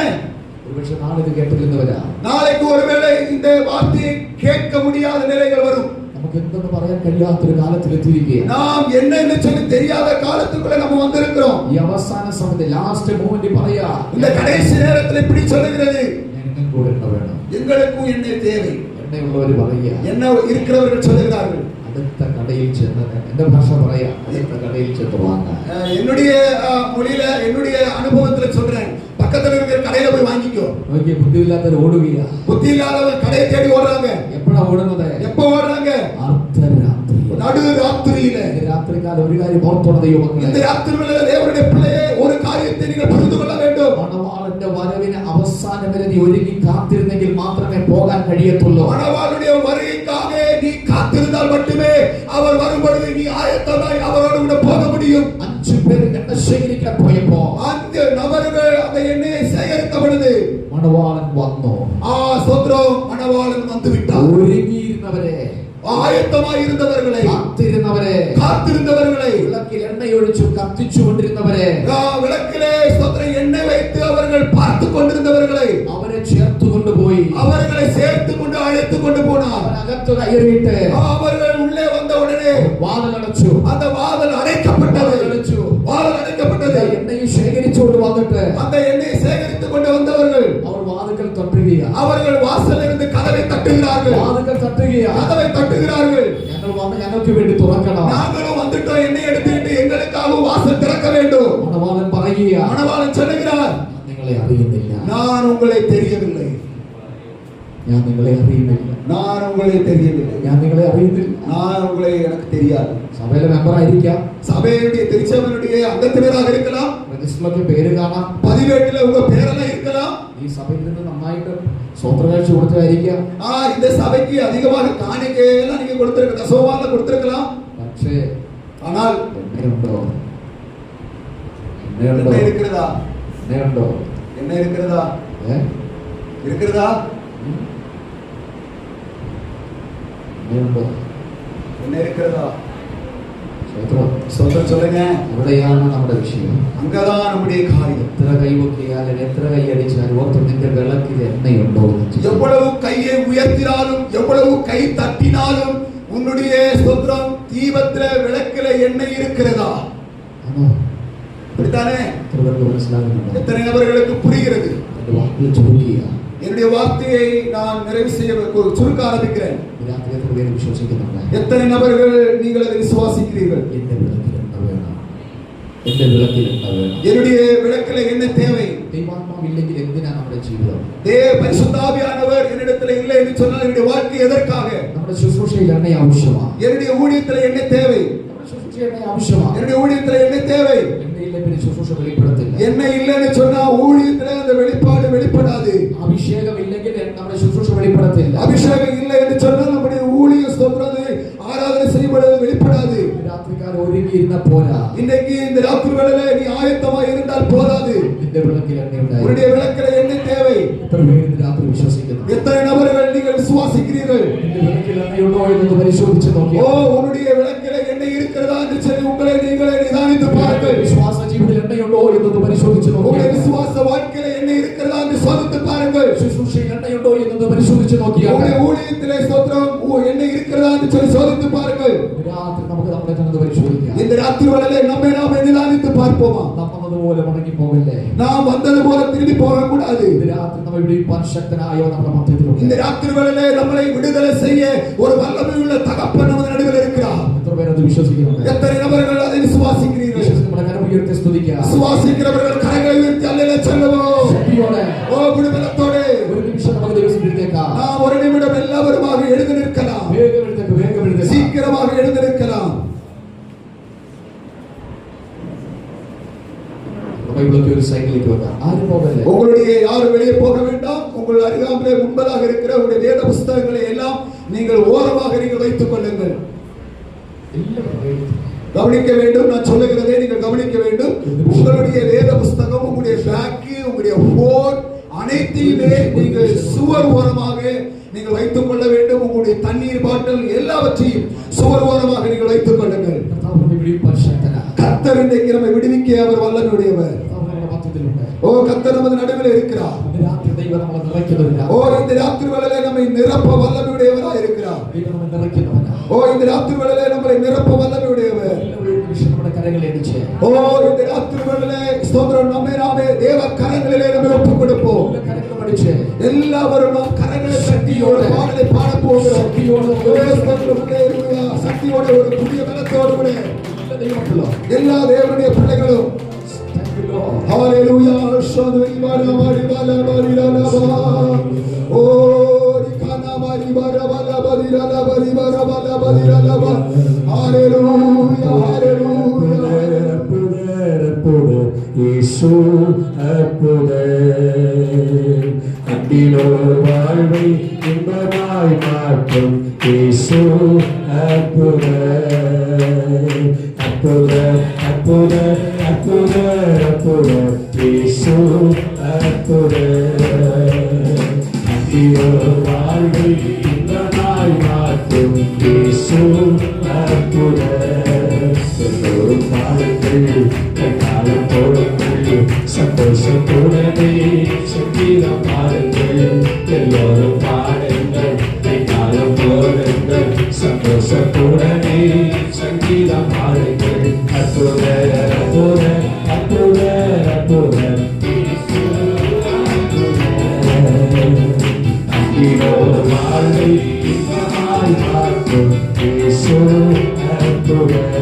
ഒരുപക്ഷെ നാളെ ഇത് കേട്ടില്ലെന്ന് വരാം. நாளைக்கு ஒருவேளை இந்த வார்த்தையை கேட்க முடியாத நிலைகள் வரும். നമുക്ക് എന്തെന്ന് പറയാൻ കഴിയാത്തൊരു കാലത്തിലെത്തിയിരിക്കുകയാണ്. நாம் என்னன்னு சொல்லி தெரியாத காலத்துக்குள்ள நம்ம வந்திருக்கிறோம். ഈ അവസാന സമയത്ത് ലാസ്റ്റ് മൂമെന്റ് പറയാ, இந்த கடைசி நேரத்தில் இப்படி சொல்லுகிறது, എന്നും കൂടെ എണ്ണ വേണം. எங்களுக்கும் எண்ணெய் தேவை. എണ്ണയുള്ളവര് പറയുക, என்ன இருக்கிறவர்கள் சொல்லுகிறார்கள், അടുത്ത കടയിൽ ചെന്ന്, എന്റെ ഭാഷ പറയാ, അടുത്ത കടയിൽ ചെന്ന് വാങ്ങാൻ. என்னுடைய மொழியில என்னுடைய அனுபவத்துல சொல்றேன், பக்கத்துல இருக்கிற கடையில போய் வாங்கிக்கோ. നോക്കിയ ബുദ്ധിയില്ലാത്തവർ ഓടുകയാ. புத்தி இல்லாதவங்க கடையை தேடி ஓடுறாங்க. എപ്പോഴാ ഓടുന്നത്? எப்ப ஓடுறாங்க? അർദ്ധരാത്രി. நடு ராத்திரியில. രാത്രികാലം ഒരു കാര്യം ഓർത്തോണ ദൈവമക്കളെ, இந்த ராத்திரியில தேவனுடைய பிள்ளையே ஒரு காரியத்தை நீங்கள் புரிந்து கொள்ள வேண்டும். മണവാളന്റെ വരവിന് അവസാനം വരെ നീ ഒരുങ്ങി കാത്തിരുന്നെങ്കിൽ മാത്രമേ പോകാൻ കഴിയത്തുള്ളൂ. மணவாளுடைய வருகைக்காக நீ காத்திருந்தால் மட்டுமே அவர் வரும்பொழுது நீ ஆயத்தமாய் அவரோடு கூட போக முடியும். 5 പേര് എണ്ണ ശേഖരിക്കാൻ പോയപ്പോ அந்த நபர்கள் அந்த எண்ணெயை சேகரித்த பொழுது മണവാളൻ വന്നു. ஸ்தோத்திரம், மணவாளன் வந்து விட்டார். ഒരുങ്ങിയിരുന്നവരെ, ஆயத்தமாய் இருந்தவர்களை, காத்திருந்தவர்களை, വിളക്കിൽ എണ്ണയൊഴിച്ചു കത്തിച്ചുകൊണ്ടിരുന്നവരെ, விளக்கிலே ஸ்தோத்திரம் எண்ணெய் வைத்து அவர்கள் பார்த்து கொண்டிருந்தவர்களை അവരെ ചേർത്തു കൊണ്ടുപോയി. அவர்களை சேர்த்து கொண்டு அழைத்து கொண்டு போனார். അകത്ത് കയറിയിട്ട് அவர்கள் உள்ளே வந்த உடனே വാതിലടച്ചു. அந்த வாതിல் அடைக்கப்பட்டது. வாதில் அடைக்கப்பட்டது. എണ്ണയും ശേഖരിച്ചുകൊണ്ട് വന്നിട്ട് அந்த எண்ணெயை சேகரித்துக் கொண்டு வந்தவர்கள் അവർ വാതിൽക്കൽ തട്ടുകയാ. அவர்கள் வாசலில் இருந்து கதவை தட்டுகிறார்கள். വാതിൽക്കൽ തട്ടുകയാ. கதவை தட்டுகிறார்கள். ഞങ്ങൾ വന്ന് ഞങ്ങൾക്ക് വേണ്ടി തുറക്കണം. நாங்களும் வந்துட்டோம், எண்ணெய் எடுத்துட்டு எங்களுக்காக வாசல் திறக்க வேண்டும். മണവാളൻ പറയുക, மணவாளன் சொல்லுகிறார், നിങ്ങളെ അറിയുന്നില്ല, நான் உங்களை தெரியவில்லை, ഞാൻ നിങ്ങളെ അറിയുന്നില്ല, நான் உங்களை தெரியவில்லை, ഞാൻ നിങ്ങളെ അറിയുന്നില്ല. நான் உங்களை எனக்கு தெரியாது. സഭയിലെ മെമ്പർ ആയിരിക്കാം, சபையுடைய திருச்சபையுடைய அங்கத்தினராக இருக்கலாம், രജിസ്റ്ററിലൊക്കെ പേര് കാണാം, பதிவேட்டில் உங்க பேரெல்லாம் இருக்கலாம், ഈ സഭയിൽ നിന്ന് നന്നായിട്ട് സ്വത്രകാഴ്ച കൊടുത്തതായിരിക്കാം, இந்த சபைக்கு அதிகமாக காணிக்கையெல்லாம் நீங்க கொடுத்திருக்க, தசோபால கொடுத்திருக்கலாம். പക്ഷേ ஆனால் എണ്ണയുണ്ടോ? என்ன എണ്ണയുണ്ടോ? இருக்கிறதா? എണ്ണയുണ്ടോ? என்ன இருக்கிறதா? இருக்கிறதா? എണ്ണയുണ്ടോ? என்ன இருக்கிறதா? സ്വത്രം. சொல்றேன் சொல்லுங்க. അവിടെയാണ് നമ്മുടെ വിഷയം. அங்கதான் நம்முடைய காரியம். എത്ര കൈവക്കിയാലും എത്ര കൈയടിച്ചാലും ഓർത്ത് നിന്റെ വിളക്കിൽ എണ്ണയുണ്ടോ? எவ்வளவு கையை உயர்த்தினாலும் எவ்வளவு கை தட்டினாலும் உன்னுடைய ஸ்தோத்திரம் தீபத்தில விளக்கில எண்ணெய் இருக்கிறதா? ആണോ? அப்படித்தானே? എത്ര പേർക്ക് മനസ്സിലാകുന്നുണ്ടോ? எத்தனை நபர்களுக்கு புரிகிறது? എന്റെ വാക്കുകൾ ചുരുക്കിയ என்னுடைய வார்த்தையை நான் நிறைவு செய்ய சுருக்க ஆரம்பிக்கிறேன். രാത്രി എത്ര പേര് വിശ്വസിക്കുന്നുണ്ട്? எத்தனை நபர்கள் நீங்கள் அதை விசுவாசிக்கிறீர்கள்? എന്റെ വിളക്കിൽ എണ്ണ വേണം, എന്റെ വിളക്കിൽ എണ്ണ വേണം. என்னுடைய விளக்கில என்ன தேவை? ദൈവാത്മാവില്ലെങ്കിൽ എന്തിനാ നമ്മുടെ ജീവിതം? பரிசுத்தாவியானவர் என்னிடத்துல இல்லை என்று சொன்னால் என்னுடைய வாழ்க்கை எதற்காக? നമ്മുടെ ശുശ്രൂഷയിൽ എണ്ണ ആവശ്യമാണ്. என்னுடைய ஊழியத்துல என்ன தேவை? നമ്മുടെ ശുശ്രൂഷയിൽ എണ്ണ ആവശ്യമാണ്. என்னுடைய ஊழியத்துல என்ன தேவை? എണ്ണയില്ല പിന്നെ ശുശ്രൂഷ വെളിപ്പെടത്തില്ല. என்ன இல்லைன்னு சொன்னா ஊழியத்துல அந்த வெளிப்பாடு வெளிப்படாது. അഭിഷേകം ഇല്ലെങ്കിൽ നമ്മുടെ ശുശ്രൂഷ വെളിപ്പെടത്തില്ല. அபிஷேகம் இல்லை என்று சொன்னால் நம்முடைய ஊழியம் சொல்றது ஆராதனை செய்யப்படுவது வெளிப்படாது. രാത്രികാലം ഒരുങ്ങിയിരുന്ന പോരാ. இன்னைக்கு இந்த ராத்திரி வேளையில நீ ஆயத்தமா இருந்தால் போதாது. നിന്റെ വിളക്കിൽ എണ്ണ ഉണ്ടായി. உன்னுடைய விளக்கில என்ன தேவை? എത്ര പേര് ഇന്ന് രാത്രി വിശ്വസിക്കുന്നു? எத்தனை நபர்கள் நீங்கள் விசுவாசிக்கிறீர்கள்? നിന്റെ വിളക്കിൽ എണ്ണയുണ്ടോ എന്ന് പരിശോധിച്ച് നോക്കി. உன்னுடைய விளக்கில என்ன இருக்கிறதா என்று சொல்லி உங்களை நீங்களே நிதானித்து பாருங்கள். വിശ്വാസ ജീവിതത്തിൽ എണ്ണയുണ്ടോ എന്ന് പരിശോധിച്ച് നോക്കി. உங்களுடைய விசுவாச வாழ்க்கையில என்ன இருக்கிறதா என்று சோதித்து பாருங்கள். ശുശ്രൂഷയിൽ എണ്ണയുണ്ടോ എന്ന് പരിശോധിച്ച് നോക്കിയാൽ உங்களுடைய ஊழியத்திலே ஸ்தோத்திரம் என்ன இருக்கிறதா என்று சொல்லி சோதித்து பாருங்கள். രാത്രി നമുക്ക് നമ്മളെ തന്നെ പരിശോധിക്കാം. இந்த ராத்திரி வேளையிலே நம்மை நாம் நிதானித்து பார்ப்போமா? നാം വന്നതുപോലെ മടങ്ങി പോകല്ലേ? நாம் வந்தது போல திரும்பி போக கூடாது. இந்த രാത്രി നമ്മൾ വിടുവിപ്പാൻ ശക്തനായ നമ്മുടെ മധ്യത്തിലുണ്ട്. இந்த ராத்திரி வேளையிலே நம்மை விடுதலை செய்ய ஒரு வல்லமையுள்ள தகப்பன் நமது நடுவில் இருக்கிறார். എത്ര പേര് അത് വിശ്വസിക്കുന്നുണ്ട്? எத்தனை நபர்கள் அதை விசுவாசிக்கிறீர்கள்? നമ്മുടെ കരം ഉയർത്തി സ്തുതിക്കാം. விசுவாசிக்கிறவர்கள் கரங்களை உயர்த்தி அல்லேலூயா சொல்லுவோம். ശക്തിയോടെ ஓ விடுதலத்தோடு ഒരു നിമിഷം നമുക്ക് ദൈവസന്നിധിയിലേക്കാം. நாம் ஒரு நிமிடம் எல்லாவருமாக எழுந்து நிற்கலாம். വേഗം എഴുന്നേൽക്കാം. சீக்கிரமாக எழுந்து நிற்கலாம். பைபிளுக்கு ஒரு சைக்கிளுக்கு வந்தா ஆறு போகல. உங்களுடைய யாரும் வெளியே போக வேண்டாம். உங்கள் அருகாமையிலே முன்பதாக இருக்கிற உங்களுடைய வேத புத்தகங்களை எல்லாம் நீங்கள் ஓரமாக நீங்கள் வைத்துக் கொள்ளுங்கள். கவனிக்க வேண்டும், நான் சொல்லுகிறதை நீங்கள் கவனிக்க வேண்டும். உங்களுடைய வேத புத்தகம், உங்களுடைய பேக், உங்களுடைய போன் அனைத்தையுமே நீங்கள் சுவர் ஓரமாக நீங்கள் வைத்துக் கொள்ள வேண்டும். உங்களுடைய தண்ணீர் பாட்டில் எல்லாவற்றையும் சுவர் ஓரமாக நீங்கள் வைத்துக் கொள்ளுங்கள். கர்த்தர் இன்றைக்கு நம்மை விடுவிக்க அவர் வல்லமையுடையவர். ஓ கர்த்தர் நமது நடுவில் இருக்கிறார். ஓ இந்த ராத்திரி வேளையிலே நம்மை நிரப்ப வல்லமையுடையவராய் இருக்கிறார். ஓ இந்த ராத்திரி வேளையிலே நம்மை நிரப்ப வல்லமையுடையவர். ஓ இந்த ராத்திரி வேளையிலே ஸ்தோத்திரம் நாமே தேவ கரங்களிலே நம்மை ஒப்புக் கொடுப்போம். எல்லாவரும் நாம் கரங்களை சக்தியோடு பாடலை பாட போகிறோம். சக்தியோடு ஒரு புதிய பலத்தோடு கூட எல்லா தேவனுடைய பிள்ளைகளும் ஹalleluya ஷாதுரி வாரா வாரி வாலா வாரி லாலா ஓ ரிகானா வாரி வாரா வாலா வாரி லாலா வாரி வாரா வாலா வாரி லாலா ஹalleluya ஹalleluya அற்புதர் இயேசு அற்புதர் அன்பிலோ வாழ்வை இன்பமாய் மாற்றும் இயேசு அற்புதர் அற்புதர் அற்புதர் அற்புதர் அற்புதர் இயேசு அற்புதர் அன்பிலோ வாழ்வை இன்பமாய் மாற்றும் இயேசு அற்புதர் எல்லோரும் பாடுங்கள் கைகாலம் போடுங்கள் சந்தோஷத்துடனே சங்கீதம் பாடுங்கள் எல்லோரும் பாடுங்கள் கைகாலம் போடுங்கள் சந்தோஷத்துடனே சங்கீதம் பாடுங்கள் அற்புதர் அற்புதர் அற்புதர் அற்புதர் அங்கிலோ வாழ்வை இன்பமாய் மாற்றும் இயேசு அற்புதர்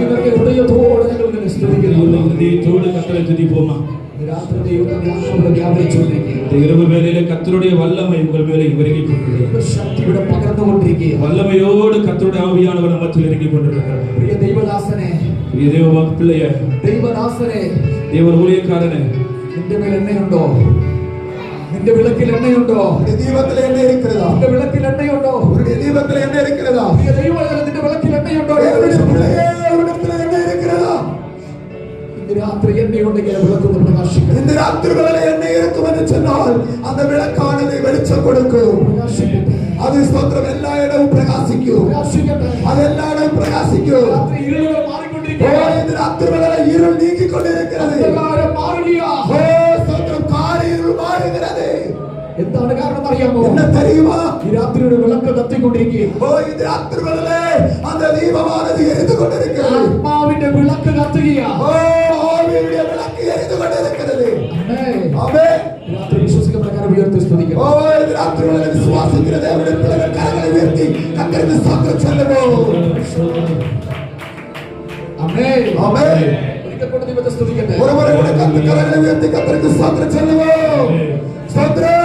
നിങ്ങളുടെ ഹൃദയത്തോടെ ഞങ്ങൾ നിന്നെ സ്തുതിക്കുന്നു. ഹൃദയത്തോട് കർത്തരെ തുതിப்போமா? രാത്രി ദൈവത്തിന്റെ ആത്മാവിനെ വ്യാപരിച്ചുകൊണ്ടിരിക്കുക. இந்த இரவு வேளையில கர்த்தருடைய வல்லமை உங்கள் மேலே இறங்கி கொண்டிருக்கிறது. ശക്തി ഇവിടെ പകർന്നുകൊണ്ടിരിക്കുക. வல்லமையோடு கர்த்தருடைய ஆவியானவர் நம்ம மத்தியில் இறங்கி கொண்டிருக்கிறார். പ്രിയ ദൈവദാസനെ, പ്രിയ ദൈവമക്കളെ, ദൈവദാസനെ, ദൈവ ஊழியக்காரனே, നിന്റെ മേൽ എണ്ണയുണ്ടോ? നിന്റെ വിളക്കിൽ എണ്ണയുണ്ടോ? ദീപത്തിൽ എണ്ണ ഇരിക്കുന്നതാ? നിന്റെ വിളക്കിൽ എണ്ണയുണ്ടോ? ദീപത്തിൽ എണ്ണ ഇരിക്കുന്നതാ? പ്രിയ ദൈവമക്കളെ, നിന്റെ വിളക്കിൽ എണ്ണയുണ്ടോ? എണ്ണ ഇരിക്കുന്നതാ? ഇന്ന് രാത്രി എണ്ണയുണ്ടെങ്കിൽ വിളക്കൊന്ന് പ്രകാശിക്കും. ഇന്ന് രാത്രികളിലെ എണ്ണ ഇറക്കുമെന്ന് ചെന്നാൽ அந்த விளக்கானது வெளிச்சம் கொடுக்கும். அது ஸ்தோத்திரம் எல்லாയിടവും പ്രകാശിക്കും. അത് എല്ലായിടവും പ്രകാശിക്കും. രാത്രി ഇരുളുകൾ മാറിക്കൊണ്ടിരിക്കുകയാണ്. ഇന്ന് രാത്രികളിലെ ഇരുൾ നീങ്ങിക്കൊണ്ടിരിക്കുന്നത്. അന്ധകാരം മാറുകയാ. സ്തോത്രം, കാരിരുൾ മാറുகிறது. എന്താണ് കാരണം അറിയാമോ? என்ன தெரியுமா? ഈ രാത്രിയുടെ വിളക്ക് കത്തിക്കൊണ്ടിരിക്കുക. இந்த രാത്രികളിലെ அந்த ദീപമാനது എരിഞ്ഞു കൊണ്ടിരിക്കുന്നത്. ആത്മാവിന്റെ വിളക്ക് കത്തുകയാ. ആവിയുടെ വിളക്ക് എരിഞ്ഞു കൊണ്ടിരിക്കുന്നത്. ആമേൻ. രാത്രി വിശ്വസിക്കുന്ന പ്രകാരം ഉയർത്തി സ്തുതിക്കാം. இந்த രാത്രികളിലെ വിശ്വാസിക്കുന്ന ദേവന്റെ പിള്ളേർ കരങ്ങളെ ഉയർത്തി കർത്തരുടെ സ്തോത്രം ചെല്ലുമോ? ആമേൻ. ആമേൻ. ഒരിക്കൽ കൂടി ദൈവത്തെ സ്തുതിക്കട്ടെ. ഒരുവരെ കൂടെ കരങ്ങളെ ഉയർത്തി കർത്തരുടെ സ്തോത്രം ചെല്ലുമോ? സ്തോത്രം.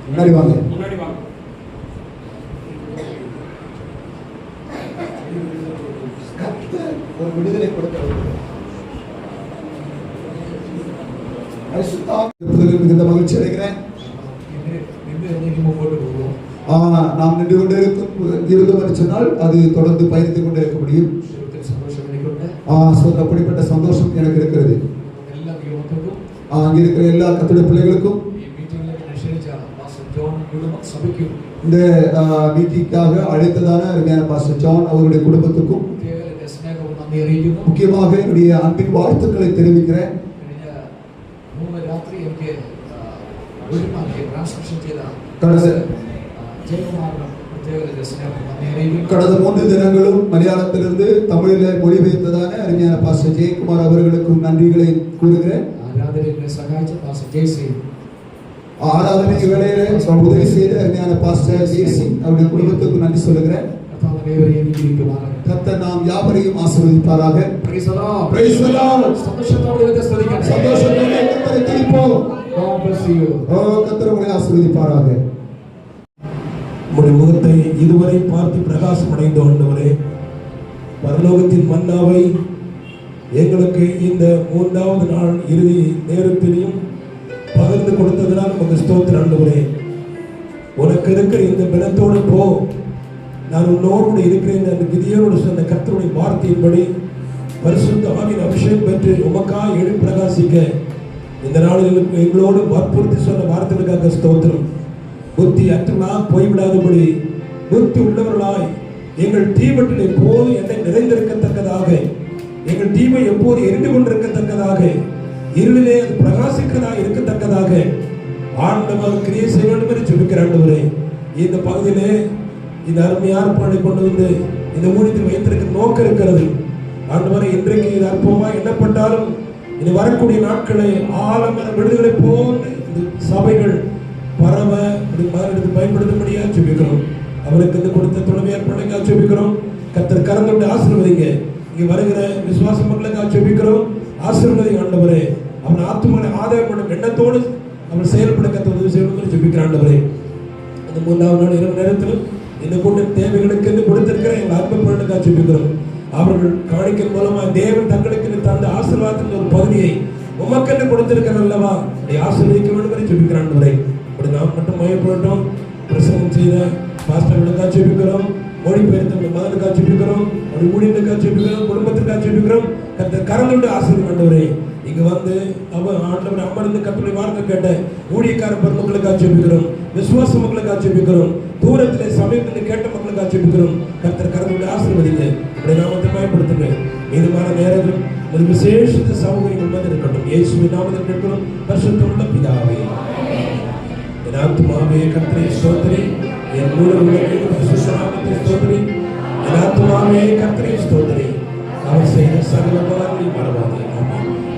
முன்னாடி வாங்க. ஒரு விடுதலை கொடுக்க மிகுந்த மகிழ்ச்சி அடைகிறேன். நாம் நின்று கொண்டே இருந்தோம் என்று சொன்னால் அது தொடர்ந்து பயணித்துக் கொண்டே இருக்க முடியும். அப்படிப்பட்ட சந்தோஷம் எனக்கு இருக்கிறது. அங்கே இருக்கிற எல்லா கர்த்தருடைய பிள்ளைகளுக்கும் இந்த மீட்டிங்காக அழைத்ததான அருமையான பாஸ்டர் ஜான் அவருடைய குடும்பத்துக்கும் முக்கியமாக என்னுடைய அன்பின் வாழ்த்துக்களை தெரிவிக்கிறேன். கடந்த 3 தினங்களும் மலையாளத்திலிருந்து தமிழில் மொழிபெயர்த்ததான அருமையான பாஸ்டர் ஜெயக்குமார் அவர்களுக்கும் நன்றிகளை கூறுகிறேன். ஆராதனை வேளையில உதவி செய்த அருமையான பாஸ்டர் ஜெயசிங் அவருடைய குடும்பத்துக்கு நன்றி சொல்லுகிறேன். கர்த்தர் நாம் யாவரையும் ஆசீர்வதிப்பாராக. Praise the Lord. Praise the Lord. சந்தோஷத்தோடு ஸ்துதிக்கலாம். சந்தோஷத்தோடு கர்த்தரை துதிப்போம். God bless you. கர்த்தர் உங்களை ஆசீர்வதிப்பாராக. உம்முடைய முகத்தை இதுவரை பார்த்து பிரகாசம் அடைந்த ஆண்டவரே, பரலோகத்தின் மன்னாவை எங்களுக்கு இந்த 3வது நாள் இறுதி நேரத்திலையும் பகிர்ந்து கொடுத்ததனால் உமக்கு ஸ்தோத்திரம் ஆண்டவரே. உனக்கு இருக்கிற இந்த பலத்தோடு போ, நான் உன்னோடு இருக்கிறேன் என்று கிதியோடு சொன்ன கர்த்தருடைய வார்த்தையின்படி பரிசுத்த ஆவியின் அபிஷேகம் பெற்று உமக்காய் எழு பிரகாசிக்க இந்த நாளில் எங்களோடு வற்புறுத்தி சொன்ன வார்த்தைகளுக்காக ஸ்தோத்திரம். புத்தி அற்றவர்களாக போய்விடாதபடி புத்தி உள்ளவர்களாய் எங்கள் தீவட்டில் எப்போது என்னை நிறைந்திருக்கத்தக்கதாக, எங்கள் தீமை எப்போது எரிந்து கொண்டிருக்கத்தக்கதாக, இருளிலே அது பிரகாசிக்கிறதாக இருக்கத்தக்கதாக ஆண்டவர் கிரியை செய்ய வேண்டும் என்று ஜெபிக்கிற ஆண்டவரே, இந்த பகுதியிலே இந்த அருமையான பணி கொண்டு வந்து இந்த ஊழியத்தில் வைத்திருக்கிற நோக்கம் இருக்கிறது ஆண்டவரே. இன்றைக்கு இது அற்பமாக எண்ணப்பட்டாலும் இது வரக்கூடிய நாட்களை ஆலமர விடுதலை போன்று இந்த சபைகள் பரவ எடுத்து பயன்படுத்தும்படியாக ஜெபிக்கிறோம். அவருக்கு இந்த கொடுத்த துணைவி ஏற்படுங்க ஜெபிக்கிறோம். கர்த்தர் கரந்தோடு ஆசீர்வதிங்க. இங்கே வருகிற விசுவாச மக்களுக்காக ஜெபிக்கிறோம். ஆசீர்வதிங்க ஆண்டவரே. அவன் ஆத்துமனை ஆதாயப்படும் எண்ணத்தோடு அவன் செயல்பட கர்த்தர் உதவி செய்யணும் ஜெபிக்கிற ஆண்டவரே. அந்த 3வது நாள் இரவு நேரத்திலும் இந்த கூட்டம் தேவைகளுக்கு என்று கொடுத்திருக்கிற எங்கள் அன்பு பொருளுக்காக ஜெபிக்கிறோம். அவர்கள் காணிக்கை மூலமாக தேவன் தங்களுக்கு தந்த ஆசீர்வாதத்தின் ஒரு பகுதியை உமக்கென்று கொடுத்திருக்கிற அல்லவா, அதை ஆசீர்வதிக்க வேண்டும் என்று ஜெபிக்கிற ஆண்டவரே. அப்படி நாம் மட்டும் மையப்பட்டோம். பிரசங்கம் செய்த பாஸ்டர்களுக்காக ஜெபிக்கிறோம், மொழிபெயர்த்த மகனுக்காக ஜெபிக்கிறோம், அப்படி ஊழியர்களுக்காக ஜெபிக்கிறோம், குடும்பத்திற்காக ஜெபிக்கிறோம். கர்த்தர் கரந்தோடு ஆசீர்வாதம் ஆண்டவரே. இங்க வந்து அவன் ஆண்டவர் அமர்ந்து கர்த்தருடைய வார்த்தை கேட்ட ஊழியக்கார பெருமக்களுக்காக ஜெபிக்கிறோம், விசுவாச மக்களுக்காக ஜெபிக்கிறோம், தூரத்திலே சமீபத்தில் கேட்ட மக்களுக்காக ஜெபிக்கிறோம். கர்த்தர் கரந்தோடு ஆசீர்வதிங்க. அப்படி நாமத்தை பயன்படுத்துங்க. மீதமான நேரத்தில் ஒரு விசேஷ சமூகங்கள் வந்து இருக்கட்டும். இயேசுவின் நாமத்தில் கேட்கிறோம் பரிசுத்தமுள்ள பிதாவே. என் ஆத்துமாவே கர்த்தரை ஸ்தோத்திரி, என் முழு உள்ளத்தையும் பரிசுத்த நாமத்தை ஸ்தோத்திரி. என் ஆத்துமாவே கர்த்தரை ஸ்தோத்திரி, அவர் செய்த சகல பலன்களையும் மறவாதே.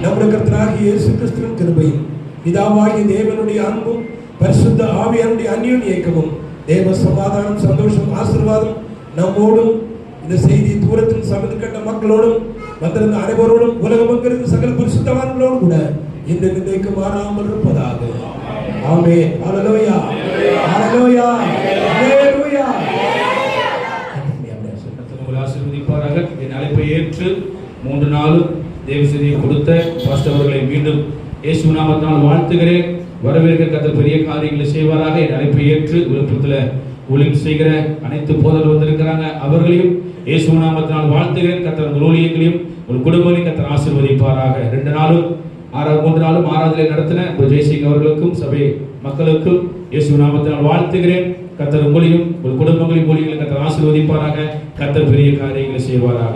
நம்முடைய கர்த்தராகிய இயேசு கிறிஸ்துவின் கிருபையும் பிதாவாகிய தேவனுடைய அன்பும் பரிசுத்த ஆவியானுடைய அந்யோன்ய இயக்கமும் தேவ சமாதானம், சந்தோஷம், ஆசீர்வாதம் நம்மோடும் இந்த செய்தி தூரத்தில் சமந்துக்கட்ட மக்களோடும் வந்திருந்த அனைவரோடும் உலகம் அங்கிருந்து சகல பரிசுத்தவான்களோடும் கூட இந்த நிலைக்கு மாறாமல் இருப்பதாக. ஆமென். ஹல்லேலூயா. ஹல்லேலூயா. ஹல்லேலூயா. ஆசீர்வதிப்பாராக. என் அழைப்பை ஏற்று 3 நாள் தேவ செய்தியை கொடுத்த பாஸ்டர் அவர்களை மீண்டும் இயேசு நாமத்தினால் வாழ்த்துகிறேன். வரவேற்க கர்த்தர் பெரிய காரியங்களை செய்வாராக. என் அழைப்பை ஏற்று விழுப்புரத்தில் ஊழியம் செய்கிற அனைத்து போதர்கள் வந்திருக்கிறாங்க, அவர்களையும் இயேசு நாமத்தினால் வாழ்த்துகிறேன். கர்த்தர் உங்கள் ஊழியங்களையும் உங்கள் குடும்பங்களையும் கர்த்தர் ஆசீர்வதிப்பாராக. 3 நாளும் ஆராதனை நடத்தின ஜெயசிங் அவர்களுக்கும் சபை மக்களுக்கும் இயேசு நாமத்தினால் வாழ்த்துகிறேன். கர்த்தர் உங்களையும் உங்கள் குடும்பங்களையும் ஊழியங்களையும் கர்த்தர் ஆசீர்வதிப்பாராக. கர்த்தர் பெரிய காரியங்களை செய்வாராக.